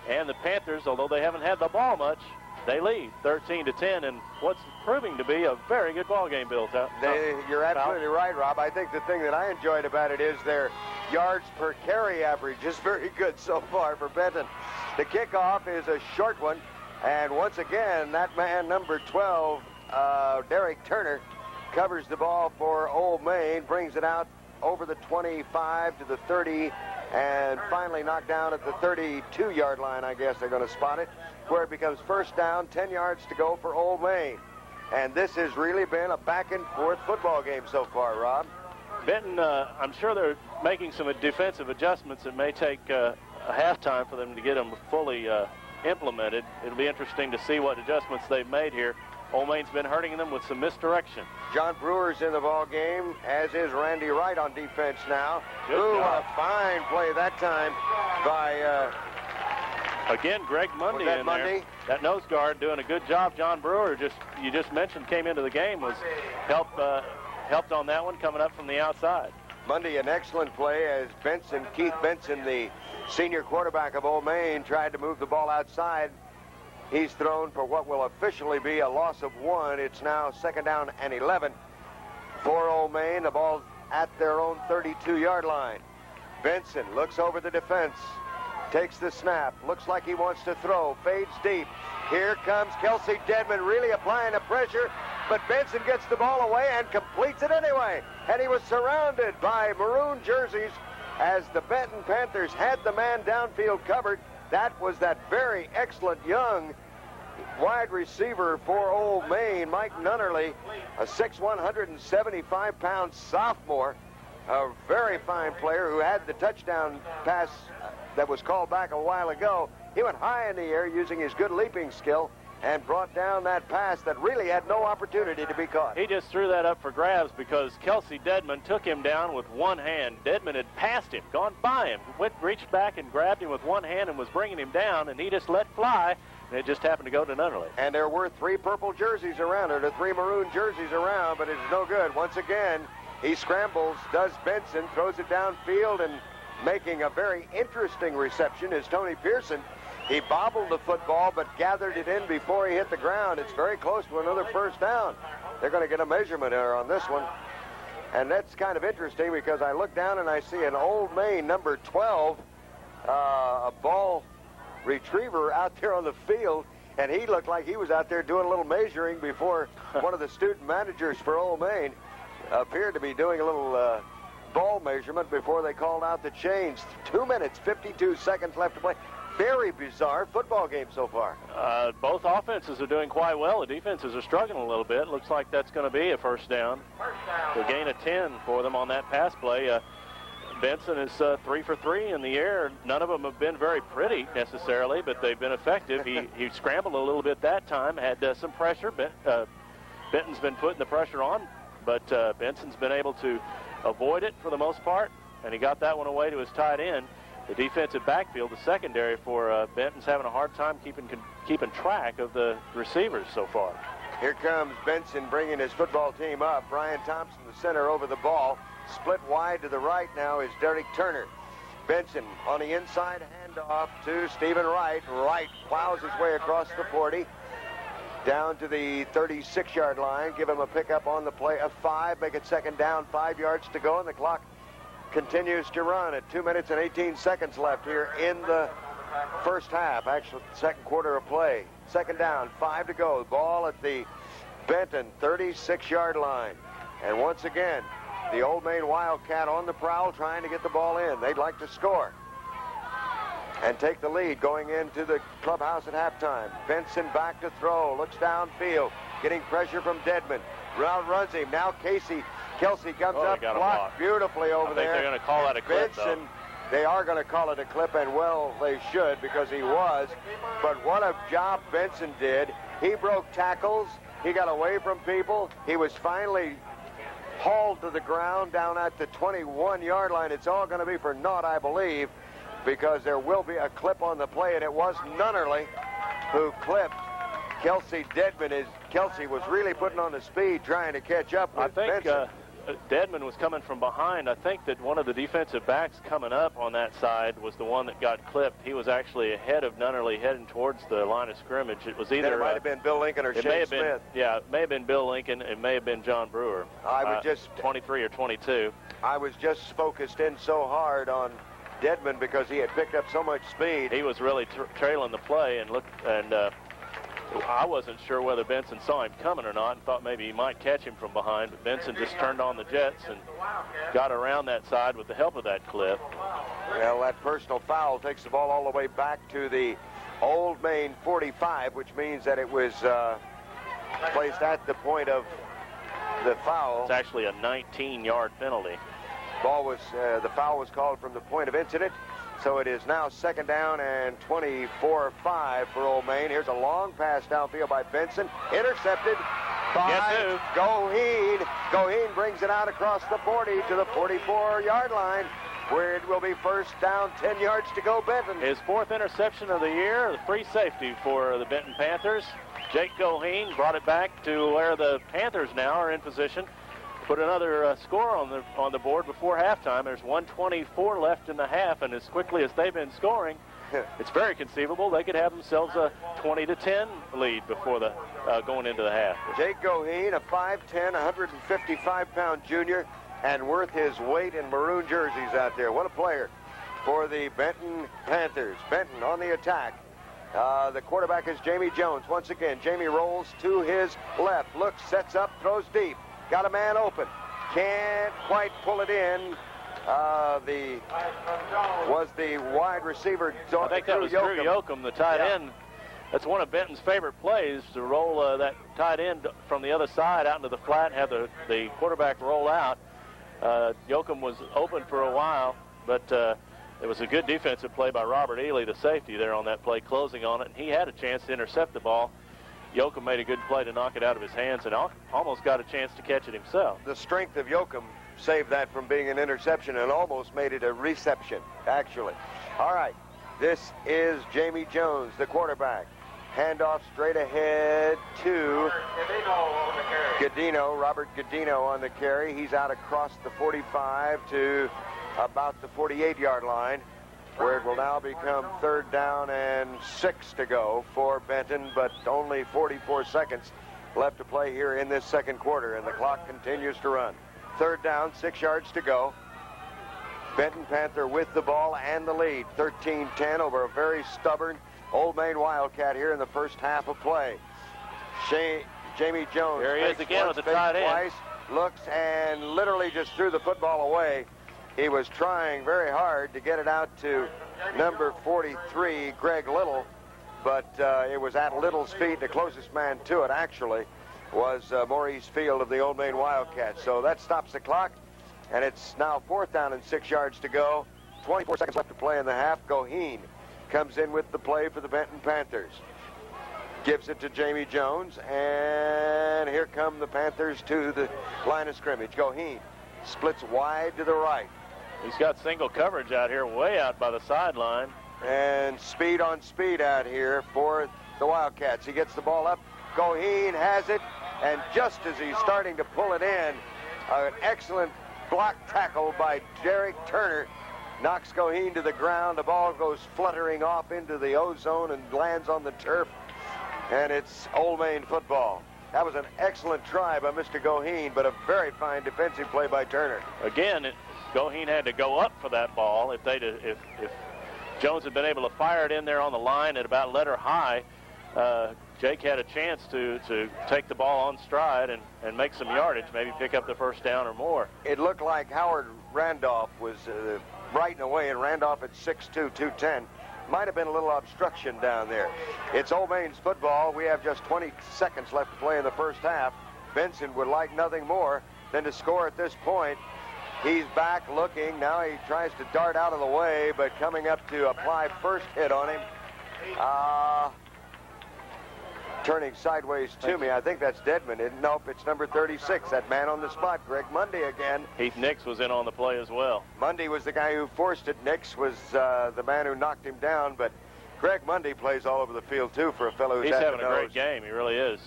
And the Panthers, although they haven't had the ball much, they lead 13-10 in what's proving to be a very good ball game, Bill. You're absolutely right, Rob. I think the thing that I enjoyed about it is their yards per carry average is very good so far for Benton. The kickoff is a short one, and once again, that man, number 12, Derek Turner, covers the ball for Ole Main, brings it out over the 25 to the 30, and finally knocked down at the 32-yard line. I guess they're going to spot it, where it becomes first down, 10 yards to go for Ole Main. And this has really been a back-and-forth football game so far, Rob. Benton, I'm sure they're making some defensive adjustments. It may take a halftime for them to get them fully implemented. It'll be interesting to see what adjustments they've made here. Ole Main's been hurting them with some misdirection. John Brewer's in the ball game, as is Randy Wright on defense now. Good what a fine play that time by... Again, Greg Mundy in there. That nose guard doing a good job. John Brewer, you just mentioned, came into the game, was helped on that one coming up from the outside. Mundy, an excellent play as Keith Benson, the senior quarterback of Ole Main, tried to move the ball outside. He's thrown for what will officially be a loss of 1. It's now 2nd down and 11 for Ole Main. The ball at their own 32-yard line. Benson looks over the defense, takes the snap, looks like he wants to throw, fades deep. Here comes Kelsey Dedman, really applying the pressure, but Benson gets the ball away and completes it anyway. And he was surrounded by maroon jerseys as the Benton Panthers had the man downfield covered. That was that very excellent young wide receiver for Ole Main, Mike Nunnerly, a 6'1", 175-pound sophomore, a very fine player who had the touchdown pass that was called back a while ago. He went high in the air using his good leaping skill and brought down that pass that really had no opportunity to be caught. He just threw that up for grabs because Kelsey Dedman took him down with one hand. Dedman had passed him, gone by him, reached back and grabbed him with one hand and was bringing him down, and he just let fly, and it just happened to go to Nunnerly. And there were 3 purple jerseys around, or 3 maroon jerseys around, but it's no good. Once again, he scrambles, does Benson, throws it downfield, and making a very interesting reception is Tony Pearson. He bobbled the football, but gathered it in before he hit the ground. It's very close to another first down. They're going to get a measurement error on this one. And that's kind of interesting because I look down and I see an Ole Main number 12, a ball retriever out there on the field, and he looked like he was out there doing a little measuring before one of the student managers for Ole Main appeared to be doing a little ball measurement before they called out the change. 2 minutes, 52 seconds left to play. Very bizarre football game so far. Both offenses are doing quite well. The defenses are struggling a little bit. Looks like that's going to be a first down. A gain of 10 for them on that pass play. Benson is 3 for 3 in the air. None of them have been very pretty necessarily, but they've been effective. He scrambled a little bit that time, had some pressure. Benton's been putting the pressure on, but Benson's been able to avoid it for the most part, and he got that one away to his tight end. The defensive backfield, the secondary for Benton's having a hard time keeping track of the receivers so far. Here comes Benson bringing his football team up. Brian Thompson, the center, over the ball. Split wide to the right now is Derek Turner. Benson on the inside, handoff to Stephen Wright. Wright plows his way across the 40 down to the 36-yard line. Give him a pickup on the play of 5. Make it second down, 5 yards to go, and the clock continues to run at 2 minutes and 18 seconds left here in the first half. Actually, second quarter of play. Second down, 5 to go. Ball at the Benton 36-yard line. And once again, the Ole Main Wildcat on the prowl trying to get the ball in. They'd like to score and take the lead going into the clubhouse at halftime. Benson back to throw, looks downfield, getting pressure from Dedman. Runs him. Now Kelsey comes up, blocked beautifully over there. I think they're going to call that a clip, Benson, they are going to call it a clip, and well, they should, because he was. But what a job Benson did. He broke tackles. He got away from people. He was finally hauled to the ground down at the 21-yard line. It's all going to be for naught, I believe, because there will be a clip on the play, and it was Nunnerly who clipped Kelsey Dedman. Kelsey was really putting on the speed trying to catch up with Benson. Dedman was coming from behind. I think that one of the defensive backs coming up on that side was the one that got clipped. He was actually ahead of Nunnerly heading towards the line of scrimmage. It was either... It might have been Bill Lincoln or Shane Smith. It may have been Bill Lincoln. It may have been John Brewer. I was just... 23 or 22. I was just focused in so hard on Dedman because he had picked up so much speed. He was really trailing the play and I wasn't sure whether Benson saw him coming or not and thought maybe he might catch him from behind, but Benson just turned on the jets and got around that side with the help of that clip. Well, that personal foul takes the ball all the way back to the Old Main 45, which means that it was placed at the point of the foul. It's actually a 19-yard penalty. The foul was called from the point of incident. So it is now second down and 24-5 for Ole Main. Here's a long pass downfield by Benson. Intercepted by Goheen. Goheen brings it out across the 40 to the 44-yard line, where it will be first down, 10 yards to go, Benton. His 4th interception of the year, the free safety for the Benton Panthers. Jake Goheen brought it back to where the Panthers now are in position. Put another score on the board before halftime. There's 1:24 left in the half, and as quickly as they've been scoring, it's very conceivable they could have themselves a 20-10 lead before the going into the half. Jake Goheen, a 5'10", 155-pound junior, and worth his weight in maroon jerseys out there. What a player for the Benton Panthers. Benton on the attack. The quarterback is Jamie Jones. Once again, Jamie rolls to his left, looks, sets up, throws deep. Got a man open. Can't quite pull it in. Was the wide receiver. I think that was Drew Yoakum, the tight end. That's one of Benton's favorite plays, to roll that tight end from the other side out into the flat, have the quarterback roll out. Yoakum was open for a while, but it was a good defensive play by Robert Ely, the safety there on that play, closing on it, and he had a chance to intercept the ball. Yoakum made a good play to knock it out of his hands and almost got a chance to catch it himself. The strength of Yoakum saved that from being an interception and almost made it a reception, actually. All right, this is Jamie Jones, the quarterback. Handoff straight ahead to Godino, Robert Godino on the carry. He's out across the 45 to about the 48-yard line, where it will now become third down and 6 to go for Benton, but only 44 seconds left to play here in this second quarter, and the clock continues to run. Third down, 6 yards to go. Benton Panther with the ball and the lead, 13-10 over a very stubborn Ole Main Wildcat here in the first half of play. Jamie Jones. There he is again with the tight end. Twice, looks and literally just threw the football away. He was trying very hard to get it out to number 43, Greg Little, but it was at Little's feet. The closest man to it, actually, was Maurice Field of the Ole Main Wildcats. So that stops the clock. And it's now 4th down and 6 yards to go. 24 seconds left to play in the half. Goheen comes in with the play for the Benton Panthers. Gives it to Jamie Jones, and here come the Panthers to the line of scrimmage. Goheen splits wide to the right. He's got single coverage out here, way out by the sideline. And speed on speed out here for the Wildcats. He gets the ball up. Goheen has it, and just as he's starting to pull it in, an excellent block tackle by Derek Turner knocks Goheen to the ground. The ball goes fluttering off into the O-zone and lands on the turf. And it's Ole Main football. That was an excellent try by Mr. Goheen, but a very fine defensive play by Turner. Again, Goheen had to go up for that ball. If Jones had been able to fire it in there on the line at about letter high, Jake had a chance to take the ball on stride and make some yardage, maybe pick up the first down or more. It looked like Howard Randolph was right in the way, and Randolph at 6'2", 210. Might have been a little obstruction down there. It's Ole Main's football. We have just 20 seconds left to play in the first half. Benson would like nothing more than to score at this point. He's back looking. Now he tries to dart out of the way, but coming up to apply first hit on him. Turning sideways to me. I think that's Deadman. Nope, it's number 36, that man on the spot, Greg Mundy again. Heath Nix was in on the play as well. Mundy was the guy who forced it. Nix was the man who knocked him down, but Greg Mundy plays all over the field, too, for a fellow who's He's having a great game. He really is.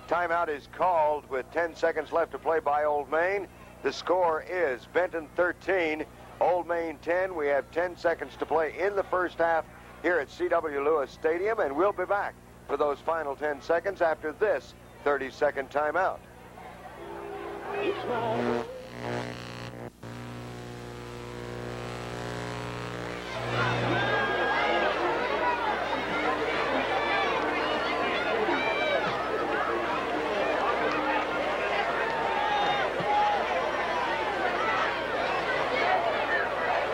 Timeout is called with 10 seconds left to play by Ole Main. The score is Benton 13, Ole Main 10. We have 10 seconds to play in the first half here at C.W. Lewis Stadium, and we'll be back for those final 10 seconds after this 30-second timeout.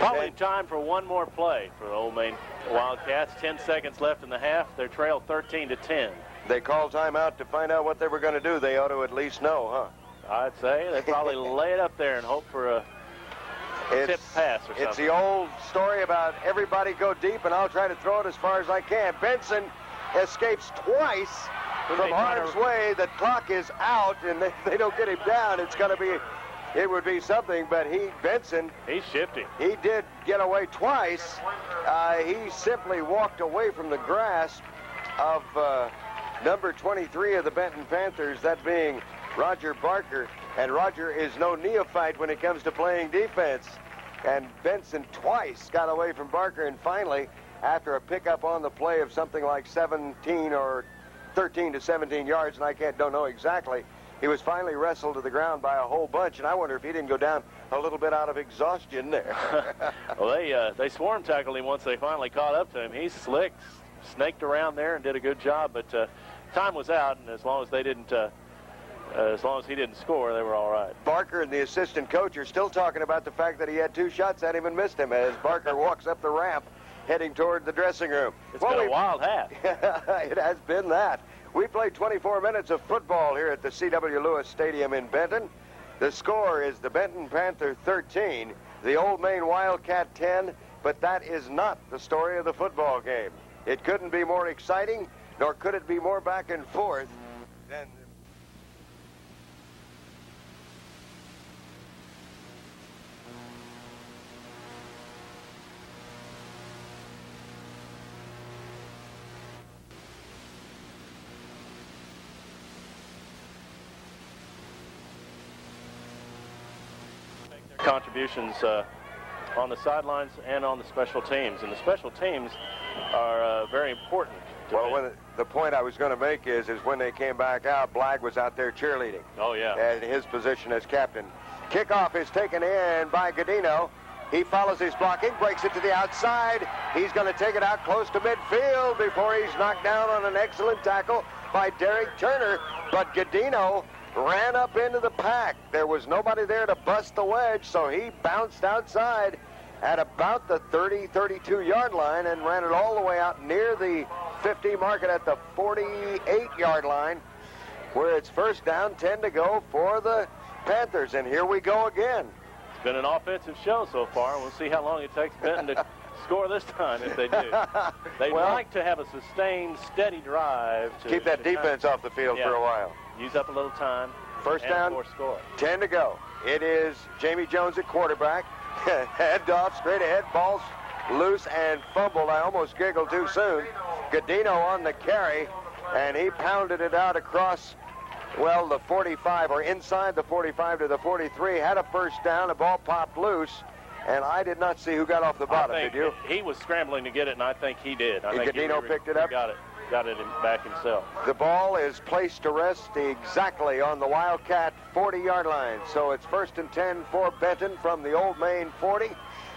Probably time for one more play for the Ole Main Wildcats. 10 seconds left in the half. Their trail 13-10. They called timeout to find out what they were going to do. They ought to at least know, huh? I'd say they probably lay it up there and hope for a tip pass or something. It's the old story about everybody go deep and I'll try to throw it as far as I can. Benson escapes twice from harm's way. The clock is out, and they don't get him down. It would be something, but Benson, he's shifty. He did get away twice. He simply walked away from the grasp of number 23 of the Benton Panthers, that being Roger Barker. And Roger is no neophyte when it comes to playing defense. And Benson twice got away from Barker, and finally, after a pickup on the play of something like 17 or 13 to 17 yards, and I don't know exactly, he was finally wrestled to the ground by a whole bunch, and I wonder if he didn't go down a little bit out of exhaustion there. Well, they swarm tackled him once they finally caught up to him. He's slick, snaked around there and did a good job, but time was out, and as long as he didn't score, they were all right. Barker and the assistant coach are still talking about the fact that he had 2 shots at him and missed him as Barker walks up the ramp heading toward the dressing room. It's been a wild half. It has been that. We played 24 minutes of football here at the C.W. Lewis Stadium in Benton. The score is the Benton Panther 13, the Ole Main Wildcat 10, but that is not the story of the football game. It couldn't be more exciting, nor could it be more back and forth than... Contributions on the sidelines and on the special teams, and the special teams are very important. The point I was going to make is when they came back out, Blagg was out there cheerleading. Oh, yeah. And his position as captain. Kickoff is taken in by Godino. He follows his blocking, breaks it to the outside. He's going to take it out close to midfield before he's knocked down on an excellent tackle by Derek Turner. But Godino ran up into the pack. There was nobody there to bust the wedge, so he bounced outside at about the 32-yard line and ran it all the way out near the 50, market at the 48-yard line, where it's first down, 10 to go for the Panthers. And here we go again. It's been an offensive show so far. We'll see how long it takes Benton to score this time if they do. They'd like to have a sustained, steady drive to keep that defense off the field for a while. Use up a little time. First down, score. 10 to go. It is Jamie Jones at quarterback. Head off, straight ahead, ball's loose and fumbled. I almost giggled too soon. Godino on the carry, and he pounded it out across, well, the 45, or inside the 45 to the 43, had a first down. The ball popped loose, and I did not see who got off the bottom, did you? He was scrambling to get it, and I think he did. I think Godino picked it up? Got it back himself. The ball is placed to rest exactly on the Wildcat 40-yard line. So it's 1st and 10 for Benton from the Old Main 40.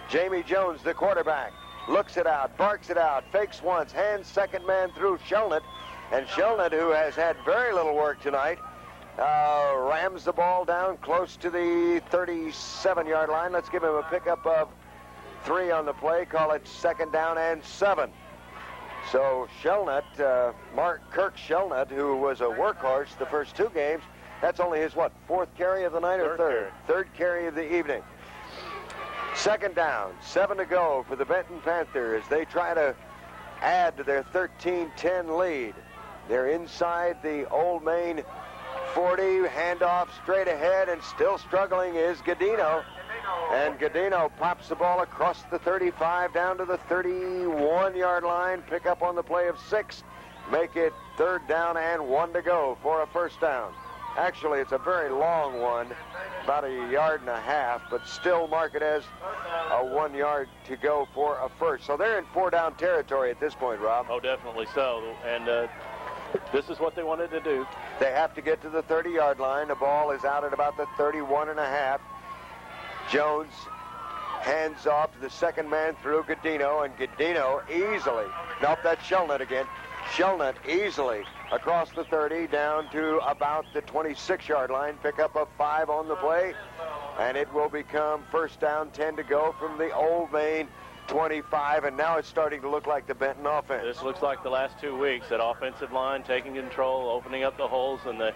Jamie Jones, the quarterback, looks it out, barks it out, fakes once, hands second man through Shelnut. And Shelnut, who has had very little work tonight, rams the ball down close to the 37-yard line. Let's give him a pickup of 3 on the play. Call it 2nd down and 7. So Shelnut, Kirk Shelnut, who was a workhorse the first 2 games, that's only his, 4th carry of the night or third? Third carry of the evening. 2nd down, 7 to go for the Benton Panther as they try to add to their 13-10 lead. They're inside the Old Main 40, handoff straight ahead, and still struggling is Godino. And Godino pops the ball across the 35 down to the 31-yard line. Pick up on the play of 6. Make it 3rd down and 1 to go for a first down. Actually, it's a very long one, about 1.5 yards, but still mark it as a 1 yard to go for a first. So they're in 4-down territory at this point, Rob. Oh, definitely so. And this is what they wanted to do. They have to get to the 30-yard line. The ball is out at about the 31.5. Jones hands off to the second man through Godino, and Godino easily, nope, that's Shelnut again. Shelnut easily across the 30 down to about the 26-yard line. Pick up a 5 on the play, and it will become 1st down, 10 to go from the Old Main 25, and now it's starting to look like the Benton offense. This looks like the last 2 weeks. That offensive line taking control, opening up the holes, and the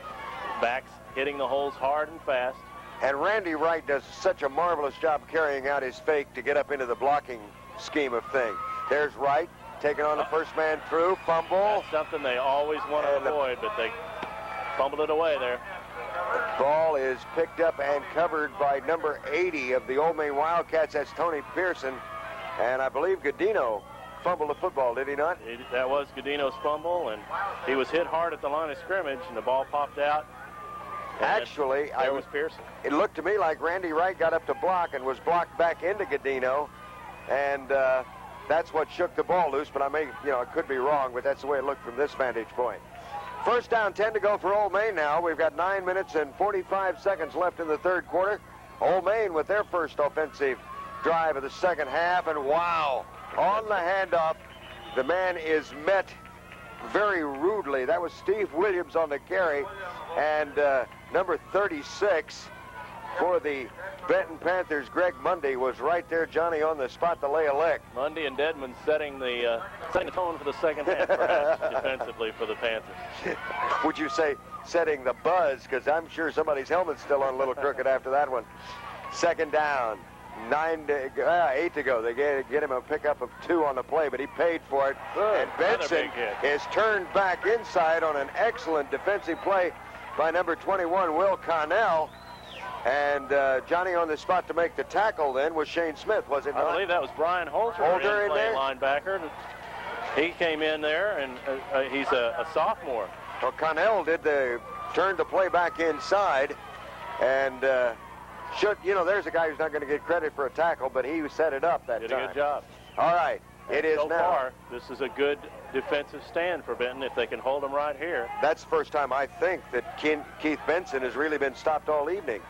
backs hitting the holes hard and fast. And Randy Wright does such a marvelous job carrying out his fake to get up into the blocking scheme of things. There's Wright taking on the first man through, fumble. That's something they always want to avoid, but they fumbled it away there. The ball is picked up and covered by number 80 of the Old Main Wildcats. That's Tony Pearson. And I believe Godino fumbled the football, did he not? That was Godino's fumble, and he was hit hard at the line of scrimmage, and the ball popped out. Actually, there was Pearson. It looked to me like Randy Wright got up to block and was blocked back into Godino, and that's what shook the ball loose. But I could be wrong, but that's the way it looked from this vantage point. 1st down, 10 to go for Ole Main now. We've got 9 minutes and 45 seconds left in the 3rd quarter. Ole Main with their first offensive drive of the 2nd half, and wow, on the handoff, the man is met very rudely. That was Steve Williams on the carry, and number 36 for the Benton Panthers, Greg Mundy, was right there, Johnny, on the spot to lay a lick. Mundy and Dedman setting the tone for the 2nd half, perhaps, defensively for the Panthers. Would you say setting the buzz? Because I'm sure somebody's helmet's still on a little crooked after that one. 2nd down. 8 to go. They get him a pickup of 2 on the play, but he paid for it. And Benson is turned back inside on an excellent defensive play by number 21, Will Connell. And Johnny on the spot to make the tackle then was Shane Smith, was it not? I believe that was Brian Holter in play, linebacker. He came in there, and he's a sophomore. Well, Connell turned the play back inside, and there's a guy who's not going to get credit for a tackle, but he set it up that time. Did a good job. All right, so far, this is a good defensive stand for Benton if they can hold them right here. That's the first time I think that Keith Benson has really been stopped all evening.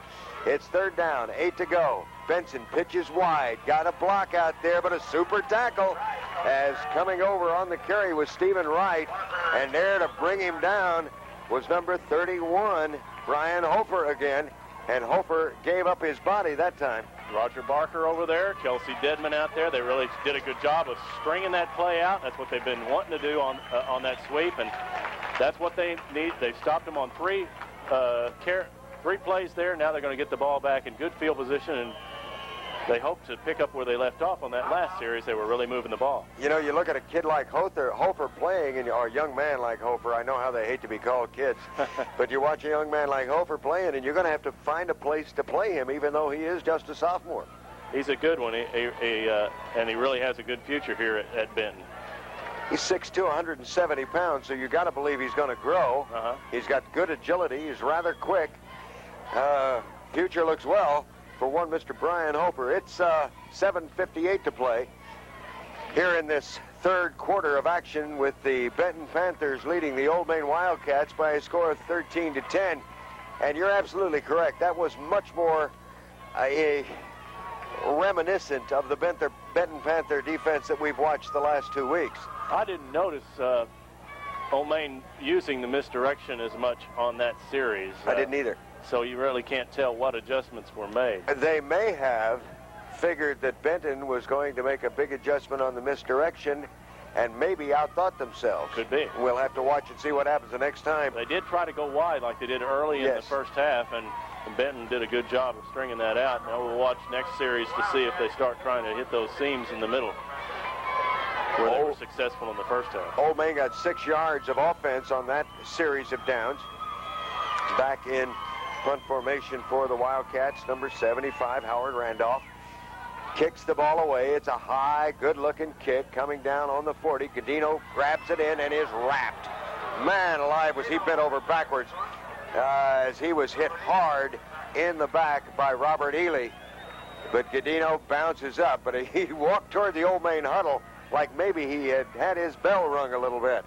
It's 3rd down, 8 to go. Benson pitches wide, got a block out there, but a super tackle as coming over on the carry was Stephen Wright, and there to bring him down was number 31, Brian Hofer again. And Hofer gave up his body that time. Roger Barker over there, Kelsey Dedman out there. They really did a good job of stringing that play out. That's what they've been wanting to do on that sweep, and that's what they need. They've stopped them on 3 plays there. Now they're going to get the ball back in good field position and they hope to pick up where they left off on that last series. They were really moving the ball. You know, you look at a kid like Hofer playing, or a young man like Hofer. I know how they hate to be called kids, but you watch a young man like Hofer playing, and you're going to have to find a place to play him, even though he is just a sophomore. He's a good one, and he really has a good future here at Benton. He's 6'2", 170 pounds, so you got to believe he's going to grow. He's got good agility. He's rather quick. Future looks well for one Mr. Brian Hofer. It's 7:58 to play here in this third quarter of action, with the Benton Panthers leading the Ole Main Wildcats by a score of 13-10. And you're absolutely correct. That was much more reminiscent of the Benton Panther defense that we've watched the last 2 weeks. I didn't notice Ole Main using the misdirection as much on that series. I didn't either. So you really can't tell what adjustments were made. They may have figured that Benton was going to make a big adjustment on the misdirection and maybe outthought themselves. Could be. We'll have to watch and see what happens the next time. They did try to go wide like they did early in the first half, and Benton did a good job of stringing that out. Now we'll watch next series to see if they start trying to hit those seams in the middle where they were successful in the first half. Ole Main got 6 yards of offense on that series of downs. Back in punt formation for the Wildcats, number 75, Howard Randolph. Kicks the ball away. It's a high, good-looking kick coming down on the 40. Gadino grabs it in and is wrapped. Man alive, was he bent over backwards as he was hit hard in the back by Robert Ely. But Gadino bounces up, but he walked toward the Ole Main huddle like maybe he had had his bell rung a little bit.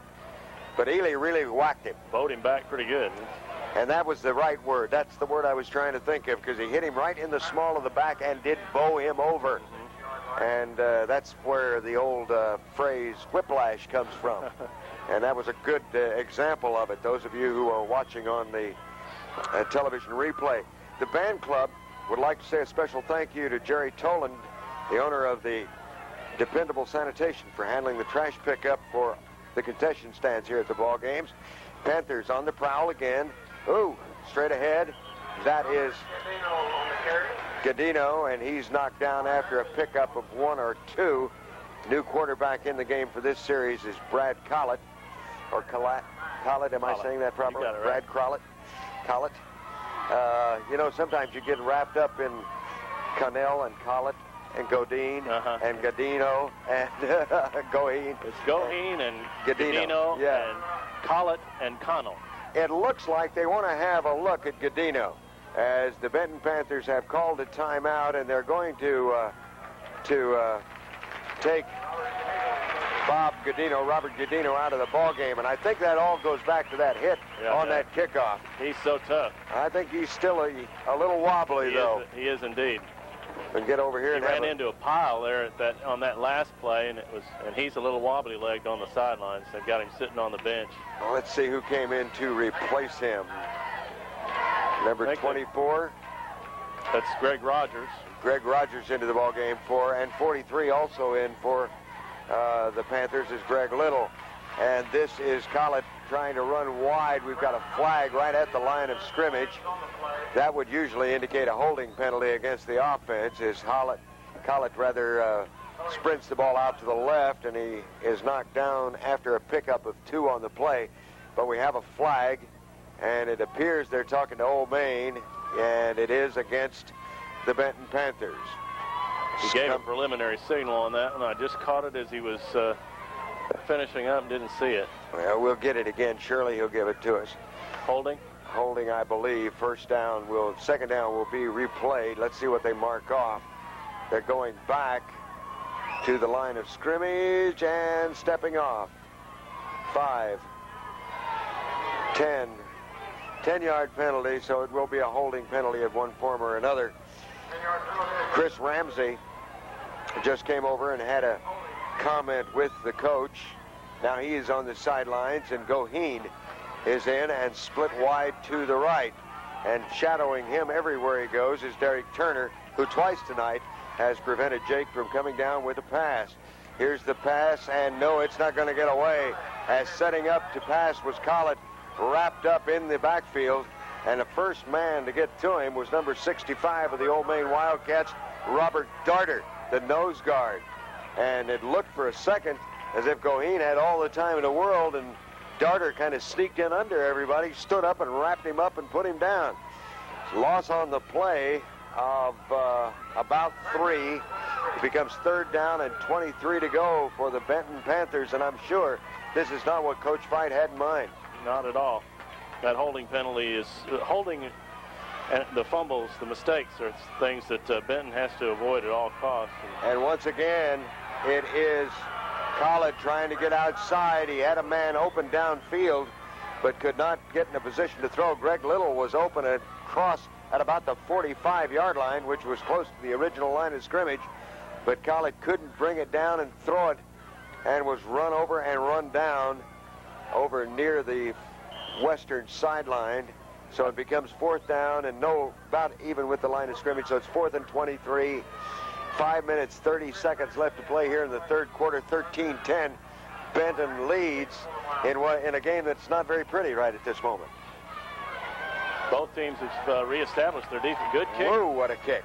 But Ely really whacked him. Bowed him back pretty good. And that was the right word. That's the word I was trying to think of, because he hit him right in the small of the back and did bow him over. And that's where the old phrase whiplash comes from. And that was a good example of it, those of you who are watching on the television replay. The band club would like to say a special thank you to Jerry Toland, the owner of the Dependable Sanitation, for handling the trash pickup for the concession stands here at the ball games. Panthers on the prowl again. Ooh, straight ahead. That is Gadino, and he's knocked down after a pickup of 1 or 2. New quarterback in the game for this series is Brad Collett, or Collett, am I saying that properly? You got it right. Brad Collett. You know, sometimes you get wrapped up in Connell and Collett and Godine and Gadino and Goheen. It's Goheen and Gadino and Collett and Connell. It looks like they want to have a look at Gadino, as the Benton Panthers have called a timeout, and they're going to take Robert Gadino, out of the ball game. And I think that all goes back to that hit on that kickoff. He's so tough. I think he's still a little wobbly, though. He is indeed. And get over here. He ran into a pile there on that last play, and he's a little wobbly-legged on the sidelines. They've got him sitting on the bench. Well, let's see who came in to replace him. Number 24. That's Greg Rogers. Greg Rogers into the ball game and 43 also in for the Panthers is Greg Little. And this is Collett trying to run wide. We've got a flag right at the line of scrimmage. That would usually indicate a holding penalty against the offense, as Collett sprints the ball out to the left, and he is knocked down after a pickup of 2 on the play. But we have a flag, and it appears they're talking to Ole Main, and it is against the Benton Panthers. He gave a preliminary signal on that, and I just caught it as he was finishing up and didn't see it. Well, we'll get it again. Surely he'll give it to us. Holding? Holding, I believe. Second down will be replayed. Let's see what they mark off. They're going back to the line of scrimmage and stepping off. 5, 10. 10-yard penalty, so it will be a holding penalty of one form or another. Chris Ramsey just came over and had a comment with the coach. Now he is on the sidelines, and Goheen is in and split wide to the right. And shadowing him everywhere he goes is Derek Turner, who twice tonight has prevented Jake from coming down with a pass. Here's the pass, and no, it's not going to get away, as setting up to pass was Collett, wrapped up in the backfield. And the first man to get to him was number 65 of the Ole Main Wildcats, Robert Darter, the nose guard. And it looked for a second as if Goheen had all the time in the world, and Darter kind of sneaked in under everybody, stood up and wrapped him up and put him down. Loss on the play of about 3. It becomes 3rd down and 23 to go for the Benton Panthers, and I'm sure this is not what Coach Veit had in mind. Not at all. That holding penalty is holding, and the fumbles, the mistakes are things that Benton has to avoid at all costs. And once again, it is Collett trying to get outside. He had a man open downfield, but could not get in a position to throw. Greg Little was open across at about the 45-yard line, which was close to the original line of scrimmage, but Collett couldn't bring it down and throw it, and was run over and run down over near the western sideline. So it becomes 4th down and about even with the line of scrimmage. So it's 4th and 23. 5 minutes, 30 seconds left to play here in the 3rd quarter. 13-10. Benton leads in a game that's not very pretty right at this moment. Both teams have reestablished their defense. Good kick. Whoa, what a kick.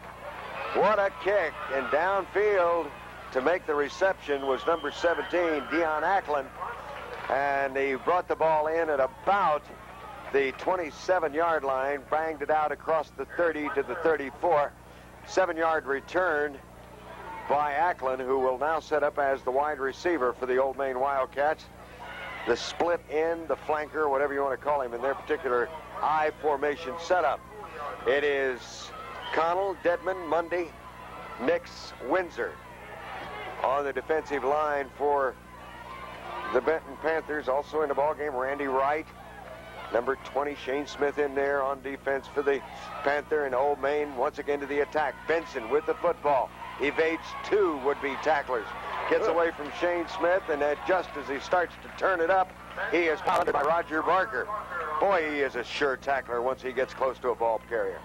What a kick. And downfield to make the reception was number 17, Dion Ackland. And he brought the ball in at about the 27-yard line, banged it out across the 30 to the 34. 7-yard return by Ackland, who will now set up as the wide receiver for the Ole Main Wildcats. The split end, the flanker, whatever you want to call him in their particular I formation setup. It is Connell, Dedman, Mundy, Nix, Windsor on the defensive line for the Benton Panthers. Also in the ballgame, Randy Wright. Number 20, Shane Smith in there on defense for the Panther, and Ole Main once again to the attack. Benson with the football. Evades 2 would-be tacklers. Gets away from Shane Smith, and just as he starts to turn it up, he is pounded by Roger Barker. Boy, he is a sure tackler once he gets close to a ball carrier.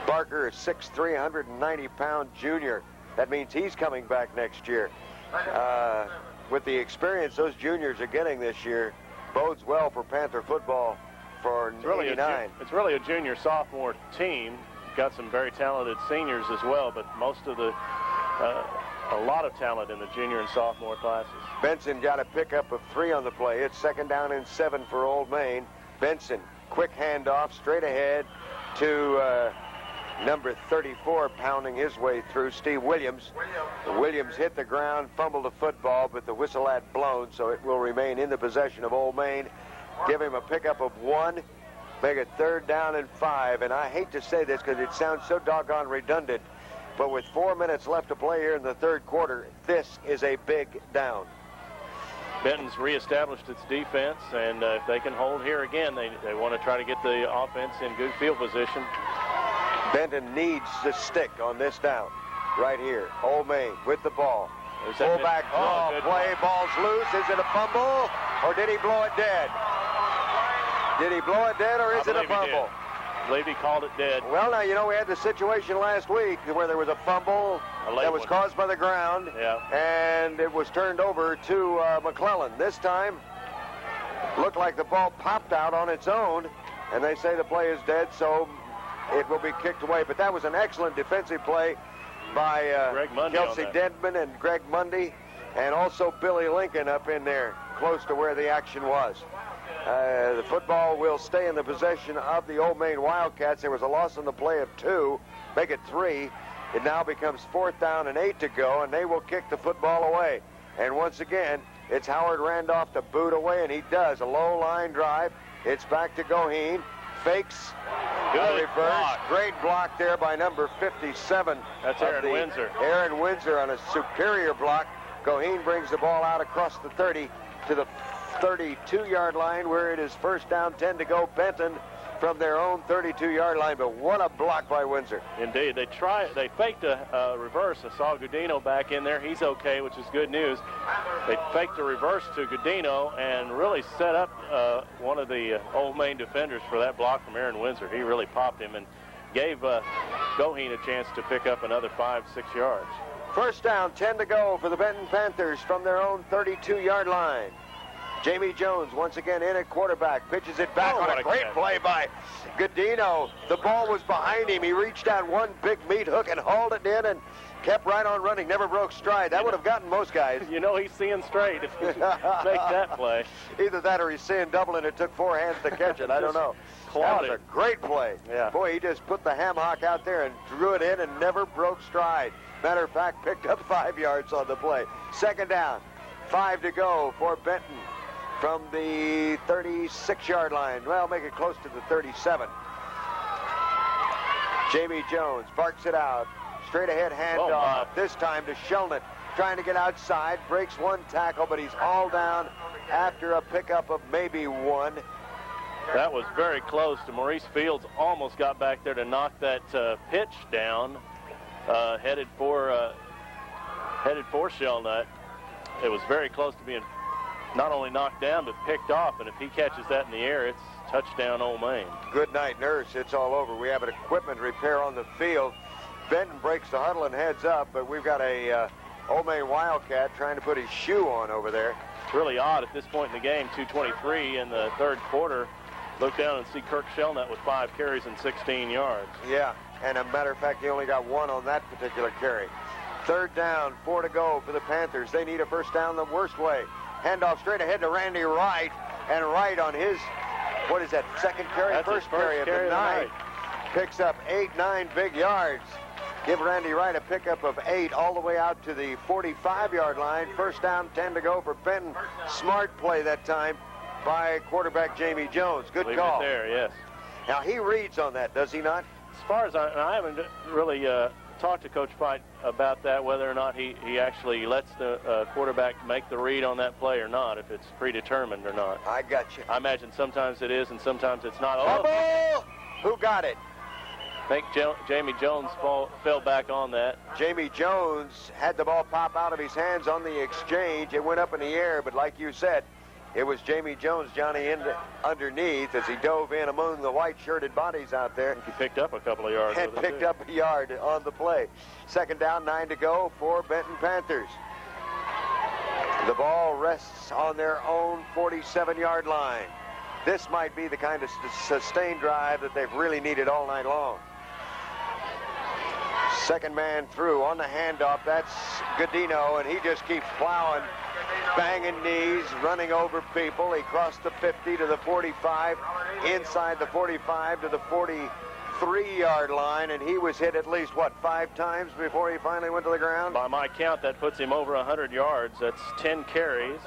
Barker is 6'3", 190-pound junior. That means he's coming back next year. With the experience those juniors are getting this year, bodes well for Panther football for '89. It's really a junior-sophomore team. Got some very talented seniors as well, but most of the a lot of talent in the junior and sophomore classes. Benson got a pickup of 3 on the play. It's 2nd down and 7 for Ole Main. Benson, quick handoff straight ahead to number 34, pounding his way through, Steve Williams. Williams hit the ground, fumbled the football, but the whistle had blown, so it will remain in the possession of Ole Main. Give him a pickup of 1, make it 3rd down and 5. And I hate to say this because it sounds so doggone redundant, but with 4 minutes left to play here in the 3rd quarter, this is a big down. Benton's reestablished its defense, and if they can hold here again, they want to try to get the offense in good field position. Benton needs the stick on this down right here. Ole Main with the ball. Fullback draw play. Ball's loose. Is it a fumble, or did he blow it dead? Did he blow it dead, or is it a fumble? I believe he called it dead. Well, now, you know, we had the situation last week where there was a fumble that was caused by the ground, and it was turned over to McClellan. This time, looked like the ball popped out on its own, and they say the play is dead, so it will be kicked away. But that was an excellent defensive play by Kelsey Dedman and Greg Mundy, and also Billy Lincoln up in there close to where the action was. The football will stay in the possession of the Ole Main Wildcats. There was a loss on the play of 2, make it 3. It now becomes 4th down and 8 to go, and they will kick the football away. And once again, it's Howard Randolph to boot away, and he does. A low line drive. It's back to Goheen. Fakes. Good reverse. Block. Great block there by number 57. That's Aaron Windsor. Aaron Windsor on a superior block. Goheen brings the ball out across the 30 to the 32-yard line, where it is 1st down, 10 to go. Benton from their own 32-yard line, but what a block by Windsor. Indeed. They faked a reverse. I saw Gudino back in there. He's okay, which is good news. They faked a reverse to Gudino and really set up one of the Ole Main defenders for that block from Aaron Windsor. He really popped him and gave Goheen a chance to pick up another 5-6 yards. 1st down, 10 to go for the Benton Panthers from their own 32-yard line. Jamie Jones once again in at quarterback, pitches it back on a great catch. play by Godino. The ball was behind him. He reached out one big meat hook and hauled it in and kept right on running, never broke stride. That would have gotten most guys. You know he's seeing straight if he make that play. Either that or he's seeing double and it took 4 hands to catch it. I don't know. That was a great play. Yeah. Boy, he just put the ham hock out there and drew it in and never broke stride. Matter of fact, picked up 5 yards on the play. Second down, 5 to go for Benton from the 36-yard line. Well, make it close to the 37. Jamie Jones barks it out. Straight ahead handoff, this time to Shelnut, trying to get outside, breaks one tackle, but he's all down after a pickup of maybe 1. That was very close to Maurice Fields. Almost got back there to knock that pitch down, headed for Shelnut. It was very close to being not only knocked down, but picked off, and if he catches that in the air, it's touchdown Ole Main. Good night, nurse. It's all over. We have an equipment repair on the field. Benton breaks the huddle and heads up, but we've got a Ole Main Wildcat trying to put his shoe on over there. It's really odd at this point in the game, 2:23 in the third quarter. Look down and see Kirk Shelnut with 5 carries and 16 yards. Yeah, and a matter of fact, he only got 1 on that particular carry. Third down, 4 to go for the Panthers. They need a first down the worst way. Handoff straight ahead to Randy Wright, and Wright on his, what is that, second carry? That's first carry of the night. Picks up 8-9 big yards. Give Randy Wright a pickup of 8 all the way out to the 45-yard line. First down, 10 to go for Benton. Smart play that time by quarterback Jamie Jones. Good call. Leave it there, yes. Now, he reads on that, does he not? As far as I haven't really talked to Coach Fight about that, whether or not he actually lets the quarterback make the read on that play or not, if it's predetermined or not. I got you. I imagine sometimes it is and sometimes it's not. Oh, who got it? I think Jamie Jones fell back on that. Jamie Jones had the ball pop out of his hands on the exchange. It went up in the air, but like you said, it was Jamie Jones, Johnny, underneath as he dove in among the white-shirted bodies out there. He picked up a couple of yards. And picked up a yard on the play. Second down, 9 to go for Benton Panthers. The ball rests on their own 47-yard line. This might be the kind of sustained drive that they've really needed all night long. Second man through on the handoff. That's Godino, and he just keeps plowing, banging knees, running over people. He crossed the 50 to the 45, inside the 45 to the 43-yard line, and he was hit at least, 5 times before he finally went to the ground? By my count, that puts him over 100 yards. That's 10 carries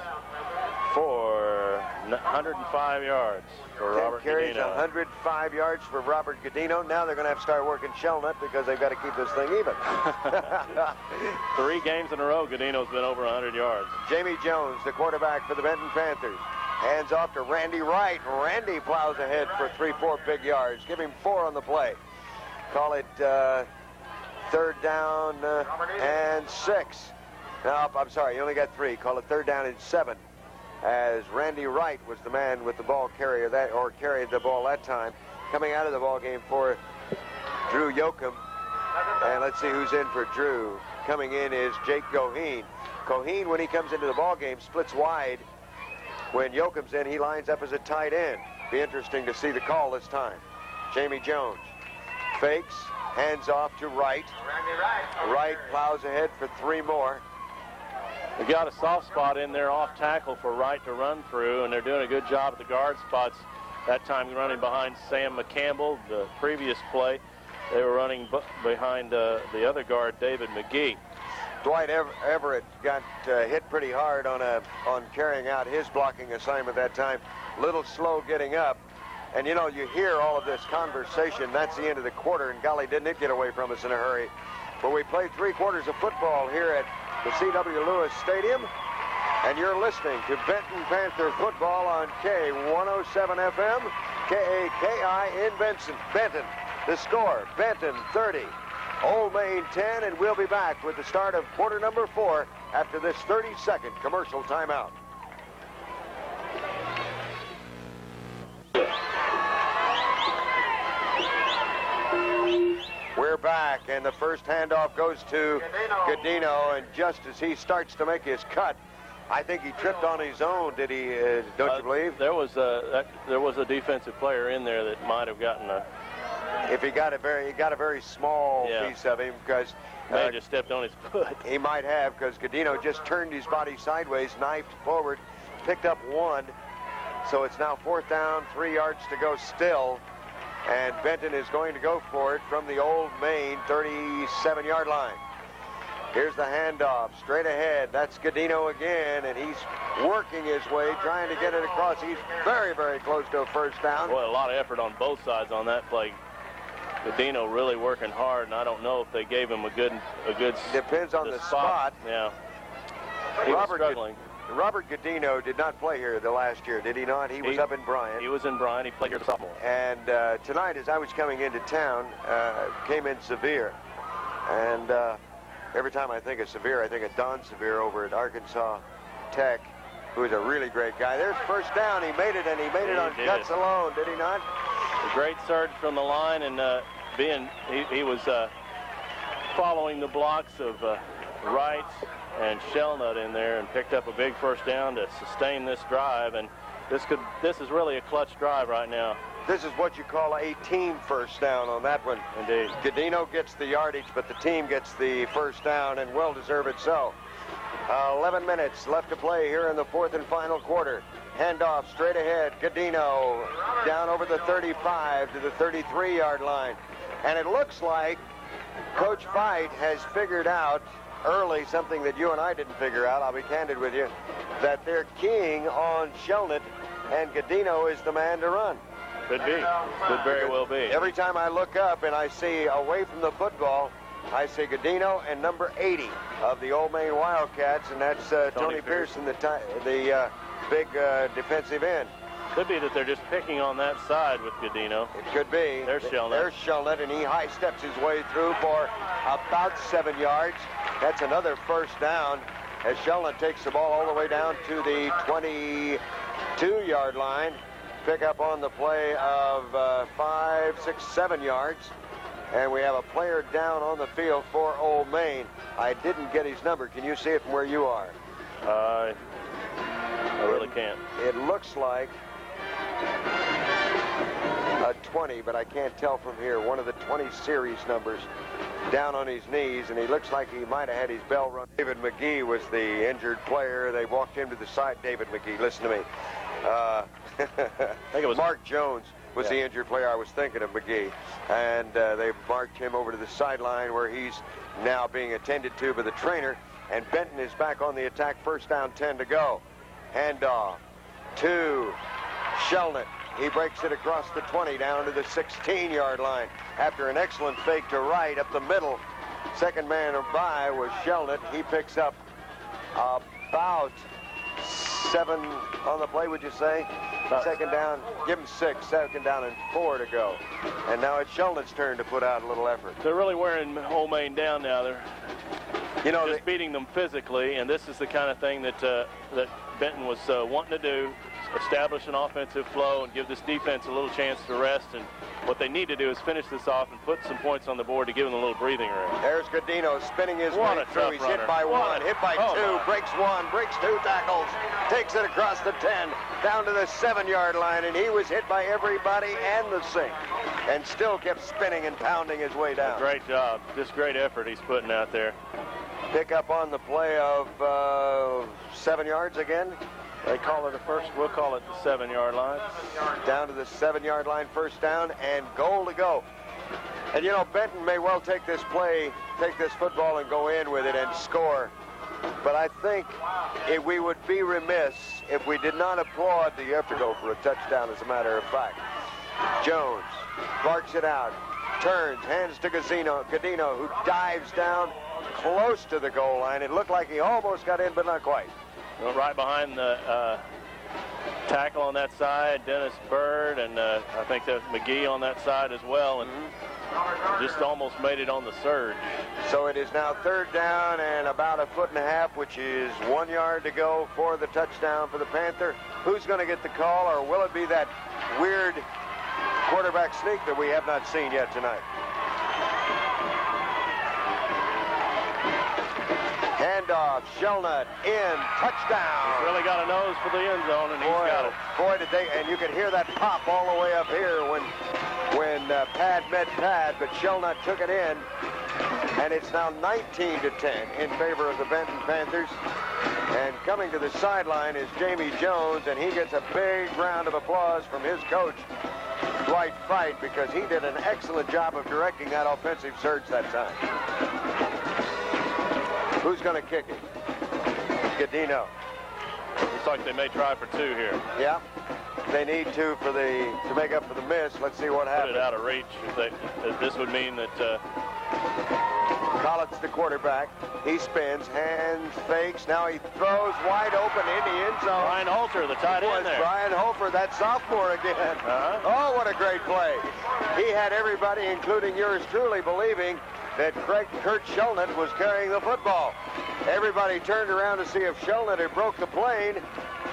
for 105 yards for Robert carries, Godino. 105 yards for Robert Godino. Now they're going to have to start working Shelnut because they've got to keep this thing even. 3 games in a row, Godino's been over 100 yards. Jamie Jones, the quarterback for the Benton Panthers. Hands off to Randy Wright. Randy plows ahead for 3-4 big yards. Give him 4 on the play. Call it third down and 6. No, I'm sorry, you only got 3. Call it third down and 7. As Randy Wright was the man with the ball carrier carried the ball that time. Coming out of the ball game for Drew Yoakum. And let's see who's in for Drew. Coming in is Jake Goheen. Goheen, when he comes into the ball game, splits wide. When Yoakum's in, he lines up as a tight end. Be interesting to see the call this time. Jamie Jones fakes, hands off to Wright. Wright plows ahead for 3 more. They got a soft spot in there off tackle for Wright to run through, and they're doing a good job at the guard spots. That time running behind Sam McCampbell. The previous play, they were running behind the other guard, David McGee. Dwight Everett got hit pretty hard on carrying out his blocking assignment that time. Little slow getting up. And, you know, you hear all of this conversation. That's the end of the quarter, and golly, didn't it get away from us in a hurry. But we played 3 quarters of football here at the C.W. Lewis Stadium, and you're listening to Benton Panther football on K107 FM, KAKI in Benton. The score, Benton 30, Ole Main 10, and we'll be back with the start of quarter number 4 after this 30-second commercial timeout. We're back, and the first handoff goes to Godino, and just as he starts to make his cut, I think he tripped on his own. Did he? Don't you believe? There was a defensive player in there that might have gotten a. If he got a very small piece of him, because may have just stepped on his foot. He might have, because Godino just turned his body sideways, knifed forward, picked up one. So it's now 4th down, 3 yards to go still. And Benton is going to go for it from the Old Main 37-yard line. Here's the handoff, straight ahead. That's Godino again, and he's working his way, trying to get it across. He's very, very close to a 1st down. Boy, a lot of effort on both sides on that play. Godino really working hard, and I don't know if they gave him a good. Depends on the spot. Yeah. He was struggling. Robert Godino did not play here the last year, did he not? He was up in Bryant. He was in Bryant. He played here as a sophomore. And tonight, as I was coming into town, came in Sevier. And every time I think of Sevier, I think of Don Sevier over at Arkansas Tech, who's a really great guy. There's 1st down. He made it, and he made it on cuts alone, did he not? A great surge from the line, and he was following the blocks of Wright and Shellnut in there, and picked up a big 1st down to sustain this drive. And this is really a clutch drive right now. This is what you call a team 1st down on that one. Indeed. Godino gets the yardage, but the team gets the 1st down, and well-deserved so. 11 minutes left to play here in the 4th and final quarter. Handoff straight ahead. Godino down over the 35 to the 33-yard line. And it looks like Coach Veit has figured out early something that you and I didn't figure out, I'll be candid with you, that they're keying on Shellnut, and Godino is the man to run. Could be. Could very well be. Every time I look up and I see away from the football, I see Godino and number 80 of the Ole Main Wildcats, and that's Tony Pearson, the big defensive end. Could be that they're just picking on that side with Godino. It could be. There's Shellnut. There's Shellnut, and he high steps his way through for about 7 yards. That's another 1st down as Shellnut takes the ball all the way down to the 22-yard line. Pick up on the play of 5, 6, 7 yards. And we have a player down on the field for Ole Main. I didn't get his number. Can you see it from where you are? I really can't. It looks like a 20, but I can't tell from here. One of the 20 series numbers down on his knees, and he looks like he might have had his bell rung. David McGee was the injured player. They walked him to the side. David McGee, listen to me. I think it was Mark Jones was the injured player. I was thinking of McGee. And they marched him over to the sideline where he's now being attended to by the trainer. And Benton is back on the attack. 1st down, 10 to go. Handoff to Shellnut. He breaks it across the 20 down to the 16-yard line. After an excellent fake to right up the middle, second man by was Shellnut. He picks up about 7 on the play, would you say? Second down, give him 6, 2nd down and 4 to go. And now it's Shellnut's turn to put out a little effort. They're really wearing Ole Main down now. They're just beating them physically, and this is the kind of thing that that Benton was wanting to do, establish an offensive flow and give this defense a little chance to rest. And what they need to do is finish this off and put some points on the board to give them a little breathing room. There's Godino spinning his way through. He's hit by 1, hit by 2, breaks 1, breaks 2 tackles, takes it across the 10, down to the 7-yard line, and he was hit by everybody and the sink, and still kept spinning and pounding his way down. Great job. Just great effort he's putting out there. Pick up on the play of 7 yards again. They call it we'll call it the 7-yard line. Down to the 7-yard line, 1st down, and goal to go. And you know, Benton may well take this football and go in with it and score. But I think we would be remiss if we did not applaud the effort to go for a touchdown, as a matter of fact. Jones barks it out, turns, hands to Godino, who dives down close to the goal line. It looked like he almost got in, but not quite. Well, right behind the tackle on that side, Dennis Bird, and I think that McGee on that side as well, and just almost made it on the surge. So it is now 3rd down and about 1.5 feet, which is 1 yard to go for the touchdown for the Panther. Who's going to get the call, or will it be that weird quarterback sneak that we have not seen yet tonight? Handoff, Shelnut in, touchdown. He's really got a nose for the end zone, and he's got it. Boy, did they, and you could hear that pop all the way up here when pad met pad, but Shelnut took it in, and it's now 19-10 in favor of the Benton Panthers. And coming to the sideline is Jamie Jones, and he gets a big round of applause from his coach, Dwight Fight, because he did an excellent job of directing that offensive surge that time. Who's going to kick it? Gadino. Looks like they may try for two here. Yeah. They need to make up for the miss. Let's see what happens. Put it out of reach. This would mean that Collins, the quarterback. He spins, hands, fakes. Now he throws wide open in the end zone. Brian Holter, the tight end there. Brian Holter, that sophomore again. Oh, what a great play. He had everybody, including yours truly, believing that Kurt Shelnut was carrying the football. Everybody turned around to see if Shelnut had broke the plane,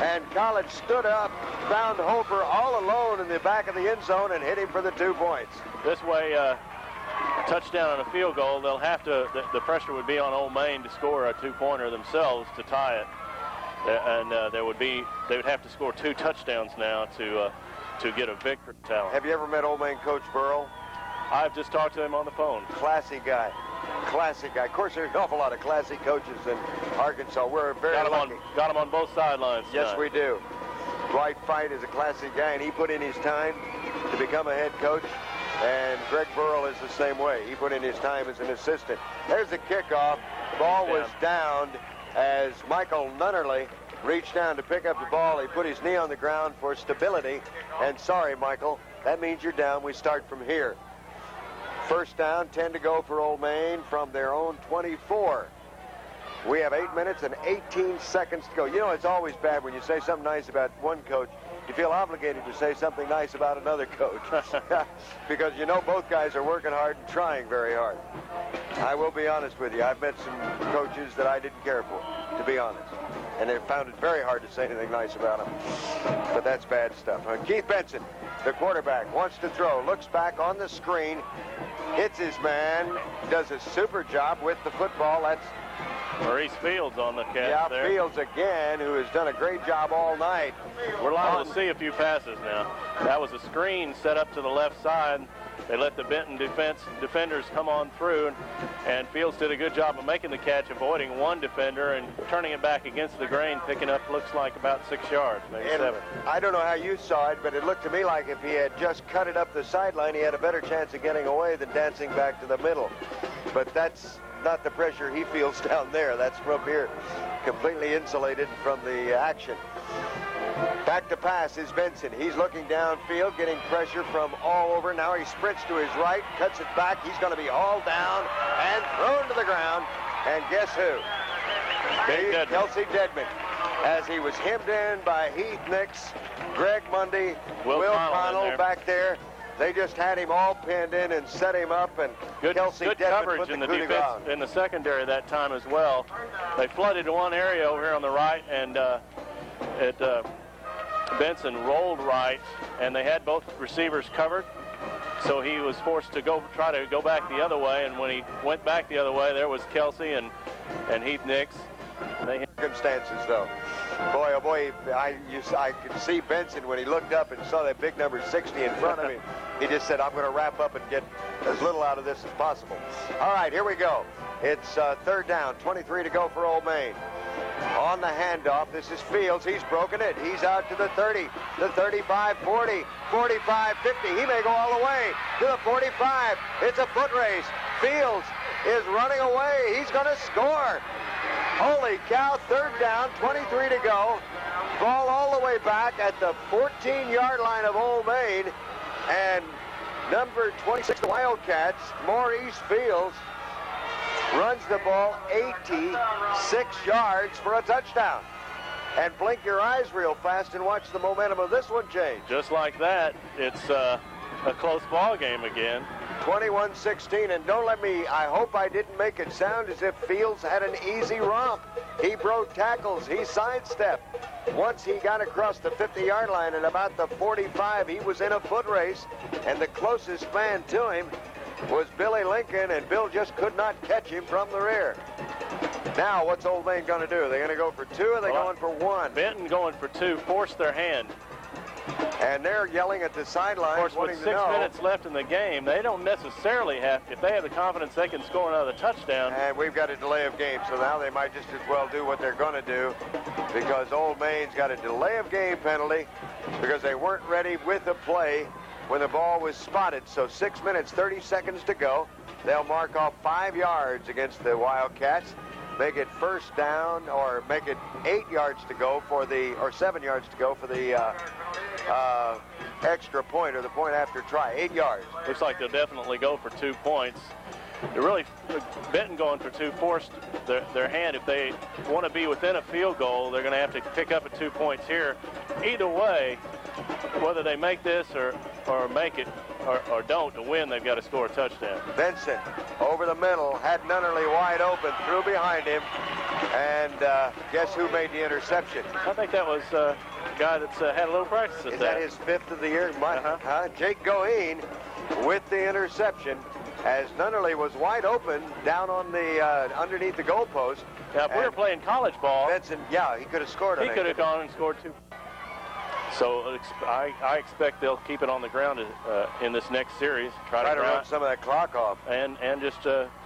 and College stood up, found Holper all alone in the back of the end zone, and hit him for the 2 points. This way, touchdown and a field goal, they'll have to, the pressure would be on Ole Main to score a 2-pointer themselves to tie it. And they would have to score 2 touchdowns now to get a victory. Have you ever met Ole Main coach Burrell? I've just talked to him on the phone. Classy guy. Classic guy. Of course, there's an awful lot of classy coaches in Arkansas. We're very lucky. Got him on both sidelines tonight. Yes, we do. Dwight Fight is a classy guy, and he put in his time to become a head coach. And Greg Burrell is the same way. He put in his time as an assistant. There's the kickoff. Ball was downed as Michael Nunnerly reached down to pick up the ball. He put his knee on the ground for stability. And sorry, Michael, that means you're down. We start from here. First down, 10 to go for Ole Main from their own 24. We have 8 minutes and 18 seconds to go. You know, it's always bad when you say something nice about one coach. You feel obligated to say something nice about another coach. Because you know both guys are working hard and trying very hard. I will be honest with you. I've met some coaches that I didn't care for, to be honest. And they found it very hard to say anything nice about them. But that's bad stuff. Keith Benson, the quarterback, wants to throw, looks back on the screen, hits his man, does a super job with the football. That's Maurice Fields on the catch there. Fields again, who has done a great job all night. We're liable to see a few passes now. That was a screen set up to the left side. They let the Benton defenders come on through, and Fields did a good job of making the catch, avoiding one defender and turning it back against the grain, picking up, looks like about 6 yards, maybe 7. I don't know how you saw it, but it looked to me like if he had just cut it up the sideline, he had a better chance of getting away than dancing back to the middle. But that's not the pressure he feels down there. That's from here, completely insulated from the action. Back to pass is Benson. He's looking downfield, getting pressure from all over. Now he sprints to his right, cuts it back. He's going to be hauled down and thrown to the ground. And guess who? Kelsey Dedman. As he was hemmed in by Heath Nix, Greg Mundy, Will Connell back there. They just had him all pinned in and set him up, and good coverage in the defense in the secondary that time as well. They flooded one area over here on the right, and Benson rolled right, and they had both receivers covered, so he was forced to try to go back the other way, and when he went back the other way, there was Kelsey and Heath Nix. Circumstances, though. Boy, oh boy, I could see Benson when he looked up and saw that big number 60 in front of him. He just said, I'm going to wrap up and get as little out of this as possible. All right, here we go. It's third down, 23 to go for Ole Main. On the handoff, this is Fields. He's broken it. He's out to the 30, the 35, 40, 45, 50. He may go all the way to the 45. It's a foot race. Fields is running away. He's going to score. Holy cow, third down, 23 to go. Ball all the way back at the 14-yard line of Ole Main. And number 26, the Wildcats, Maurice Fields, runs the ball 86 yards for a touchdown. And blink your eyes real fast and watch the momentum of this one change. Just like that, it's a close ball game again. 21-16, and don't let me, I hope I didn't make it sound as if Fields had an easy romp. He broke tackles, he sidestepped. Once he got across the 50-yard line at about the 45, he was in a foot race, and the closest man to him was Billy Lincoln, and Bill just could not catch him from the rear. Now, what's Ole Main going to do? They're going to go for 2, or are they going for 1? Benton going for 2, forced their hand. And they're yelling at the sidelines. Of course, with 6 minutes left in the game, they don't necessarily have, if they have the confidence they can score another touchdown. And we've got a delay of game, so now they might just as well do what they're going to do, because Ole Main's got a delay of game penalty because they weren't ready with the play when the ball was spotted. So 6 minutes, 30 seconds to go. They'll mark off 5 yards against the Wildcats, make it first down, or make it 8 yards to go for the, or 7 yards to go for the extra point, or the point after try. 8 yards. Looks like they'll definitely go for 2 points. They're really, Benton going for 2 forced their hand. If they want to be within a field goal, they're going to have to pick up at 2 points here. Either way, whether they make this or make it or don't to win, they've got to score a touchdown. Benson over the middle, had Nunnerly wide open, threw behind him, and guess who made the interception? I think that was a guy that's had a little practice at Is that his 5th of the year? Jake Goheen with the interception, as Nunnerly was wide open down on the underneath the goalpost. Now, if we were playing college ball, Benson, yeah, he could have scored on it. He could have gone and scored 2. So I expect they'll keep it on the ground in this next series. Try to run some of that clock off. And just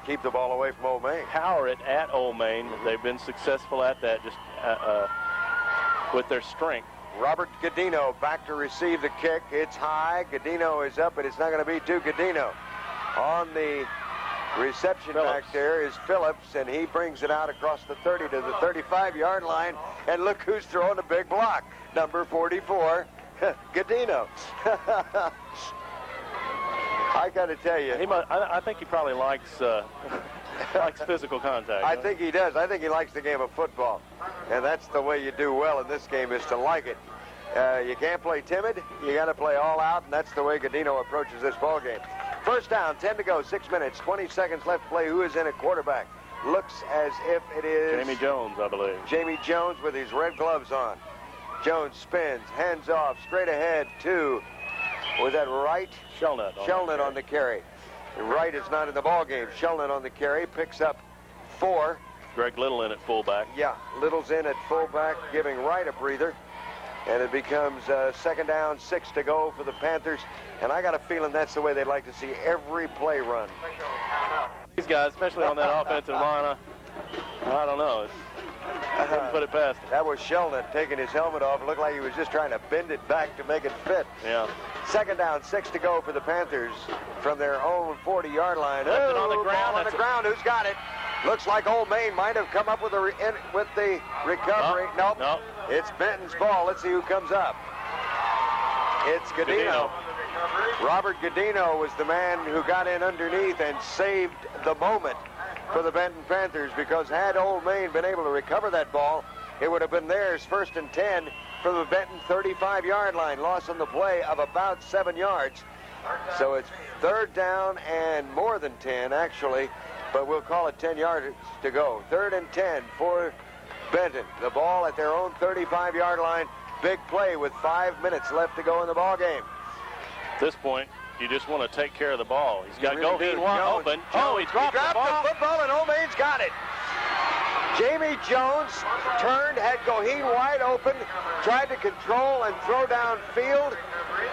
keep the ball away from Ole Main. Power it at Ole Main. They've been successful at that, just with their strength. Robert Godino back to receive the kick. It's high. Godino is up, but it's not going to be to Godino. On the reception back there is Phillips, and he brings it out across the 30 to the 35-yard line. And look who's throwing a big block. Number 44, Godino. I got to tell you. I think he probably likes physical contact. I think he does. I think he likes the game of football. And that's the way you do well in this game, is to like it. You can't play timid. You got to play all out, and that's the way Godino approaches this ball game. First down, 10 to go, 6 minutes, 20 seconds left to play. Who is in at quarterback? Looks as if it is Jamie Jones, I believe. Jamie Jones with his red gloves on. Jones spins, hands off, straight ahead to, was that Wright? Shellnut on the carry. Wright is not in the ball game. Shellnut on the carry, picks up 4. Greg Little in at fullback. Yeah, Little's in at fullback, giving Wright a breather. And it becomes 2nd down, 6 to go for the Panthers. And I got a feeling that's the way they'd like to see every play run. These guys, especially on that offensive line, I don't know. I wouldn't put it past him. That was Shellnut taking his helmet off. It looked like he was just trying to bend it back to make it fit. Yeah. 2nd down, 6 to go for the Panthers from their own 40-yard line. Left it on the ground. On the ground. Who's got it? Looks like Ole Main might have come up with the recovery. Nope. It's Benton's ball. Let's see who comes up. It's Godino. Robert Godino was the man who got in underneath and saved the moment for the Benton Panthers, because had Ole Main been able to recover that ball, it would have been theirs, 1st and 10 from the Benton 35-yard line. Loss on the play of about 7 yards. So it's 3rd down and more than 10, actually, but we'll call it 10 yards to go. 3rd and 10 for Benton. The ball at their own 35-yard line. Big play with 5 minutes left to go in the ball game. At this point, you just want to take care of the ball. He's got Goheen wide open. Oh, he dropped the football, and Ole Main's got it. Jamie Jones turned, had Goheen wide open, tried to control and throw downfield,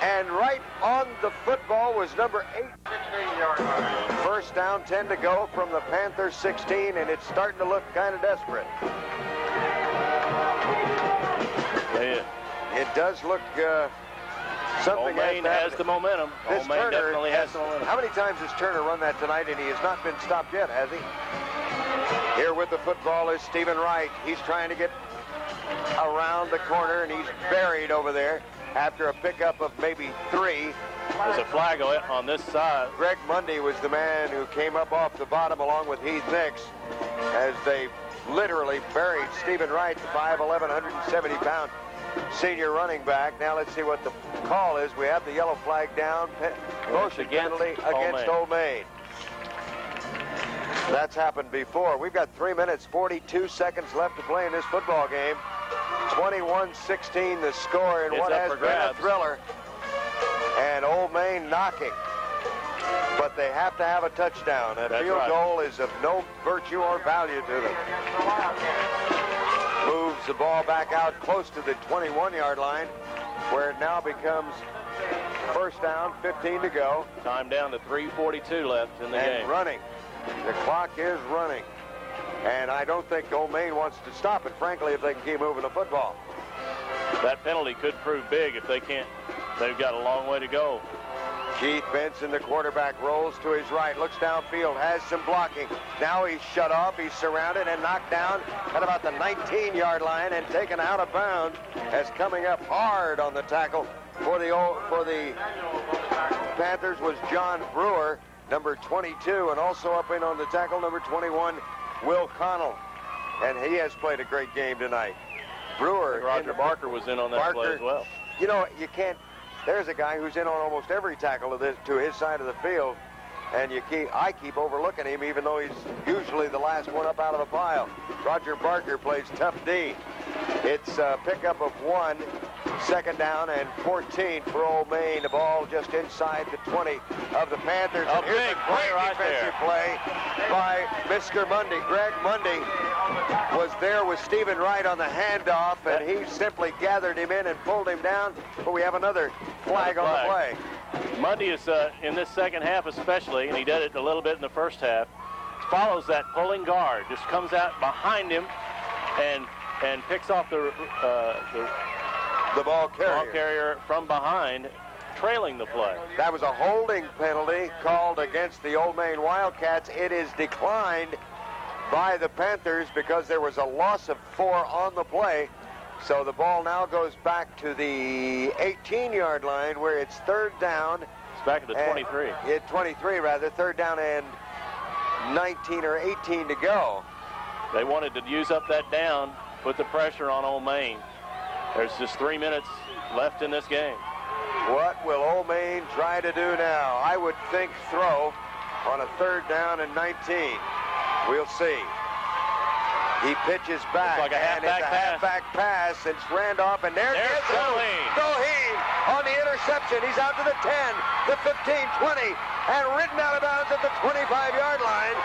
and right on the football was number 8. 1st down, 10 to go from the Panther 16, and it's starting to look kind of desperate. Yeah. It does look something. Ole Main has the momentum. This Ole Main Turner definitely has the momentum. How many times has Turner run that tonight, and he has not been stopped yet, has he? Here with the football is Stephen Wright. He's trying to get around the corner, and he's buried over there after a pickup of maybe 3. There's a flag on this side. Greg Mundy was the man who came up off the bottom along with Heath Nix as they literally buried Stephen Wright, the 5'11", 170-pound senior running back. Now let's see what the call is. We have the yellow flag down. Motion penalty against Ole Main. That's happened before. We've got 3 minutes, 42 seconds left to play in this football game. 21-16 the score in what has been a thriller. And Ole Main knocking but they have to have a touchdown. A field goal is of no virtue or value to them. Moves the ball back out close to the 21-yard line, where it now becomes first down, 15 to go. Time down to 3:42 left in the game. And running. The clock is running. And I don't think Ole Main wants to stop it, frankly, if they can keep moving the football. That penalty could prove big if they can't. They've got a long way to go. Keith Benson, the quarterback, rolls to his right, looks downfield, has some blocking. Now he's shut off, he's surrounded and knocked down at about the 19-yard line and taken out of bounds as coming up hard on the tackle for the Panthers was John Brewer, number 22, and also up in on the tackle, number 21, Will Connell. And he has played a great game tonight. Brewer. Roger Barker was in on that play as well. You know, you can't. There's a guy who's in on almost every tackle to his side of the field, and I keep overlooking him, even though he's usually the last one up out of the pile. Roger Barker plays tough D. It's a pickup of 1, second down and 14 for Ole Main. The ball just inside the 20 of the Panthers. A and here's big a great play right defensive play by Mr. Mundy. Greg Mundy was there with Stephen Wright on the handoff, and he simply gathered him in and pulled him down. But we have another flag on the play. Mundy is in this second half especially, and he did it a little bit in the first half, follows that pulling guard, just comes out behind him and picks off the ball carrier from behind, trailing the play. That was a holding penalty called against the Ole Main Wildcats. It is declined by the Panthers because there was a loss of 4 on the play. So the ball now goes back to the 18-yard line where it's third down. It's back at the 23. 23, rather. Third down and 19 or 18 to go. They wanted to use up that down, put the pressure on Ole Main. There's just 3 minutes left in this game. What will Ole Main try to do now? I would think throw on a third down and 19. We'll see. He pitches back, like and it's a halfback pass. It's Randolph, and there's Goheen on the interception. He's out to the 10, the 15, 20, and ridden out of bounds at the 25-yard line.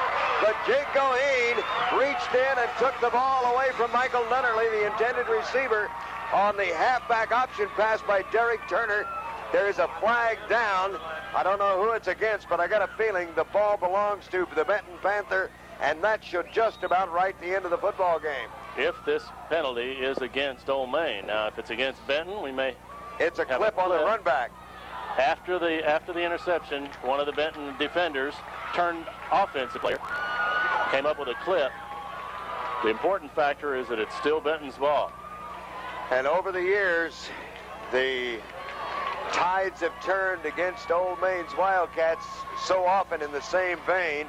But Jake Goheen reached in and took the ball away from Michael Nunnerly, the intended receiver, on the halfback option pass by Derek Turner. There is a flag down. I don't know who it's against, but I got a feeling the ball belongs to the Benton Panther, and that should just about write the end of the football game. If this penalty is against Ole Main. Now, if it's against Benton, we may. It's a clip on the run back. After the interception, one of the Benton defenders turned offensive player, came up with a clip. The important factor is that it's still Benton's ball. And over the years, the tides have turned against Ole Main's Wildcats so often in the same vein.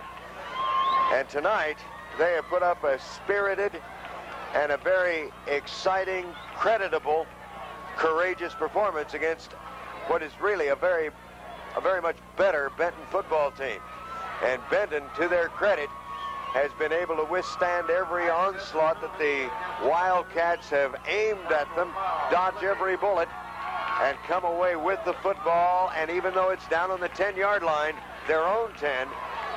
And tonight, they have put up a spirited and a very exciting, creditable, courageous performance against what is really a very much better Benton football team. And Benton, to their credit, has been able to withstand every onslaught that the Wildcats have aimed at them, dodge every bullet, and come away with the football. And even though it's down on the 10-yard line, their own 10,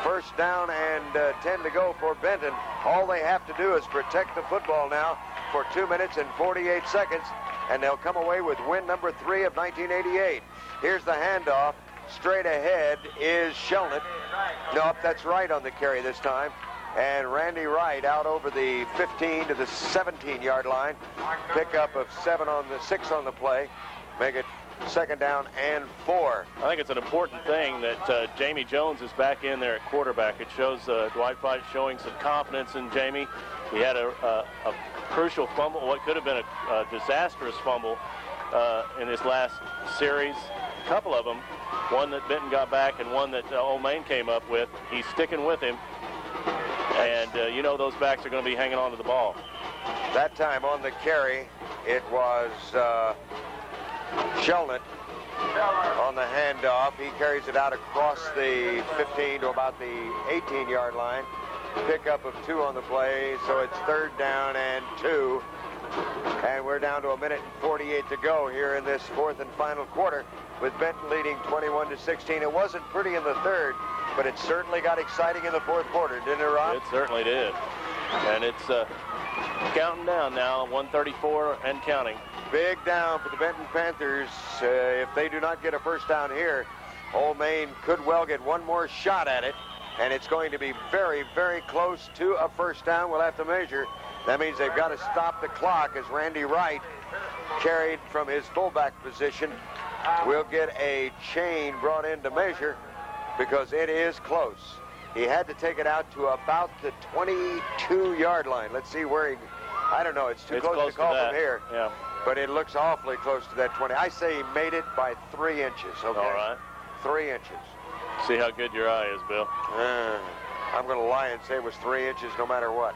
first down and 10 to go for Benton. All they have to do is protect the football now for 2 minutes and 48 seconds, and they'll come away with win number 3 of 1988. Here's the handoff. Straight ahead is Shelnut. Nope, that's Wright on the carry this time. And Randy Wright out over the 15 to the 17-yard line. Pickup of 6 on the play. Make it second down and 4. I think it's an important thing that Jamie Jones is back in there at quarterback. It shows Dwight Fight showing some confidence in Jamie. He had a crucial fumble, what could have been a disastrous fumble in his last series. A couple of them, one that Benton got back and one that Ole Main came up with. He's sticking with him, and you know those backs are going to be hanging on to the ball. That time on the carry, it was Shelnut on the handoff. He carries it out across the 15 to about the 18-yard line. Pickup of 2 on the play, so it's third down and 2 And we're down to 1:48 to go here in this fourth and final quarter, with Benton leading 21-16. It wasn't pretty in the third, but it certainly got exciting in the fourth quarter, didn't it, Rob? It certainly did. And it's counting down now, 1:34 and counting. Big down for the Benton Panthers. If they do not get a first down here, Ole Main could well get one more shot at it, and it's going to be very, very close to a first down. We'll have to measure. That means they've got to stop the clock as Randy Wright, carried from his fullback position, will get a chain brought in to measure, because it is close. He had to take it out to about the 22-yard line. Let's see where he... I don't know. It's too close to call from here. Yeah. But it looks awfully close to that 20. I say he made it by 3 inches. Okay. All right. 3 inches. See how good your eye is, Bill. I'm going to lie and say it was 3 inches no matter what.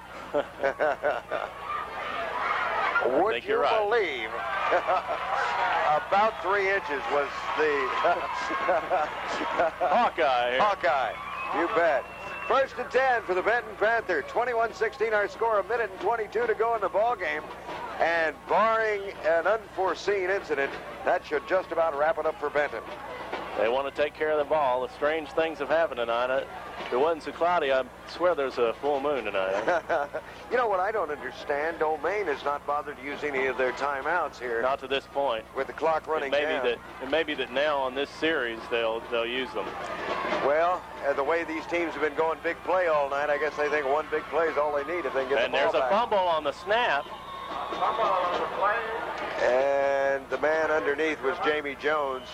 Would you believe about 3 inches was the Hawkeye. Hawkeye. You bet. First and 10 for the Benton Panther. 21-16 our score. 1:22 to go in the ball game. And barring an unforeseen incident, that should just about wrap it up for Benton. They want to take care of the ball. The strange things have happened tonight. If it wasn't so cloudy, I swear there's a full moon tonight. You know what I don't understand? Ole Main has not bothered to use any of their timeouts here. Not to this point. With the clock running down. It may be that now on this series they'll use them. Well, the way these teams have been going big play all night, I guess they think one big play is all they need if they can get the ball back. And there's a fumble on the snap. And the man underneath was Jamie Jones,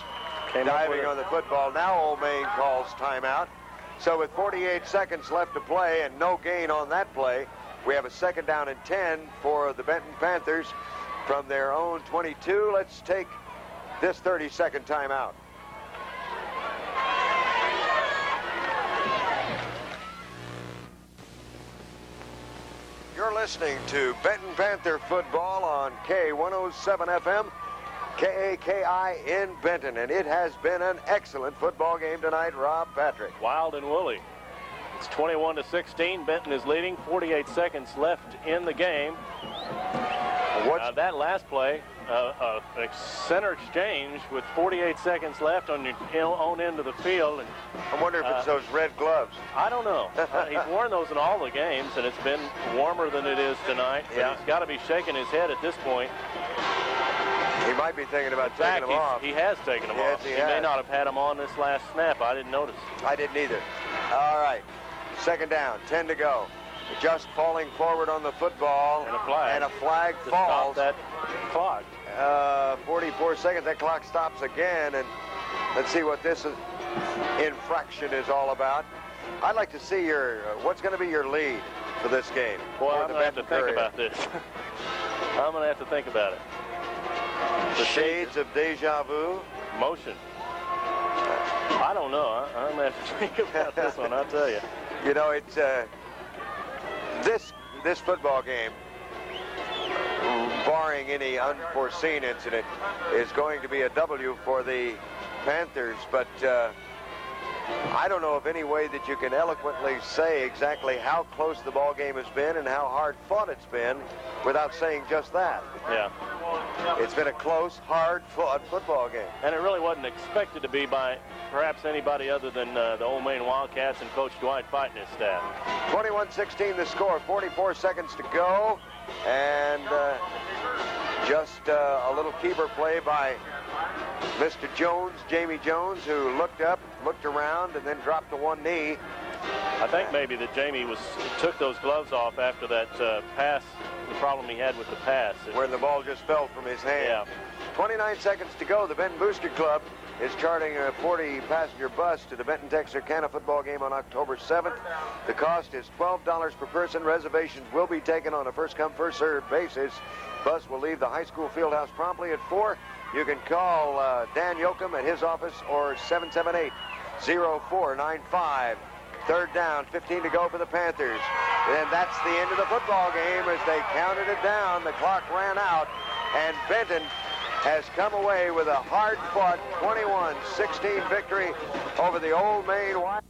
diving on the football. Now Ole Main calls timeout. So with 48 seconds left to play and no gain on that play, we have a second down and 10 for the Benton Panthers from their own 22. Let's take this 30-second timeout. You're listening to Benton Panther football on K107 FM, KAKI in Benton, and it has been an excellent football game tonight, Rob Patrick. Wild and woolly. It's 21-16. Benton is leading. 48 seconds left in the game. That last play, a center exchange with 48 seconds left on your own end of the field. And I wonder if it's those red gloves. I don't know. He's worn those in all the games, and it's been warmer than it is tonight. But he's got to be shaking his head at this point. He might be thinking about taking them off. He has taken them off. He may not have had them on this last snap. I didn't notice. I didn't either. All right. Second down, 10 to go. Just falling forward on the football. And a flag. And a flag falls. Stop that clock. 44 seconds. That clock stops again. And let's see what this infraction is all about. I'd like to see what's going to be your lead for this game. Boy, I'm going to have to think about this. I'm going to have to think about it. The shades of deja vu. Motion. I don't know. I'm going to have to think about this one, I'll tell you. You know, it's this football game, barring any unforeseen incident, is going to be a W for the Panthers, but I don't know of any way that you can eloquently say exactly how close the ball game has been and how hard fought it's been without saying just that. Yeah. It's been a close, hard fought football game. And it really wasn't expected to be by perhaps anybody other than the Ole Main Wildcats and Coach Dwight Fight and his staff. 21-16 the score, 44 seconds to go, and just a little keeper play by Mr. Jones, Jamie Jones, who looked up, looked around, and then dropped to one knee. I think maybe that Jamie took those gloves off after that pass, the problem he had with the pass. Where the ball just fell from his hand. Yeah. 29 seconds to go. The Benton Booster Club is charting a 40-passenger bus to the Benton Texarkana football game on October 7th. The cost is $12 per person. Reservations will be taken on a first-come, first-served basis. Bus will leave the high school field house promptly at 4. You can call Dan Yoakum at his office or 778-0495. Third down, 15 to go for the Panthers. And that's the end of the football game as they counted it down. The clock ran out, and Benton has come away with a hard-fought 21-16 victory over the Ole Main Wild.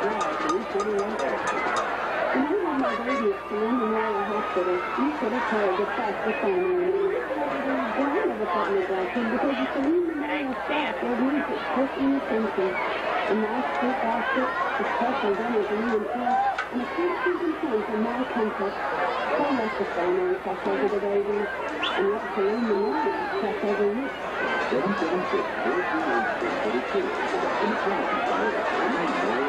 When you had my baby at the Memorial Hospital, you could have told the foster family. Well, I never felt neglected because it's the Memorial staff that needs its personal attention. A nice quick outfit, especially dinners and evening and a constant concern for my comfort. Don't let the family touch over the baby, and let the Memorial touch over you. 776-438-32.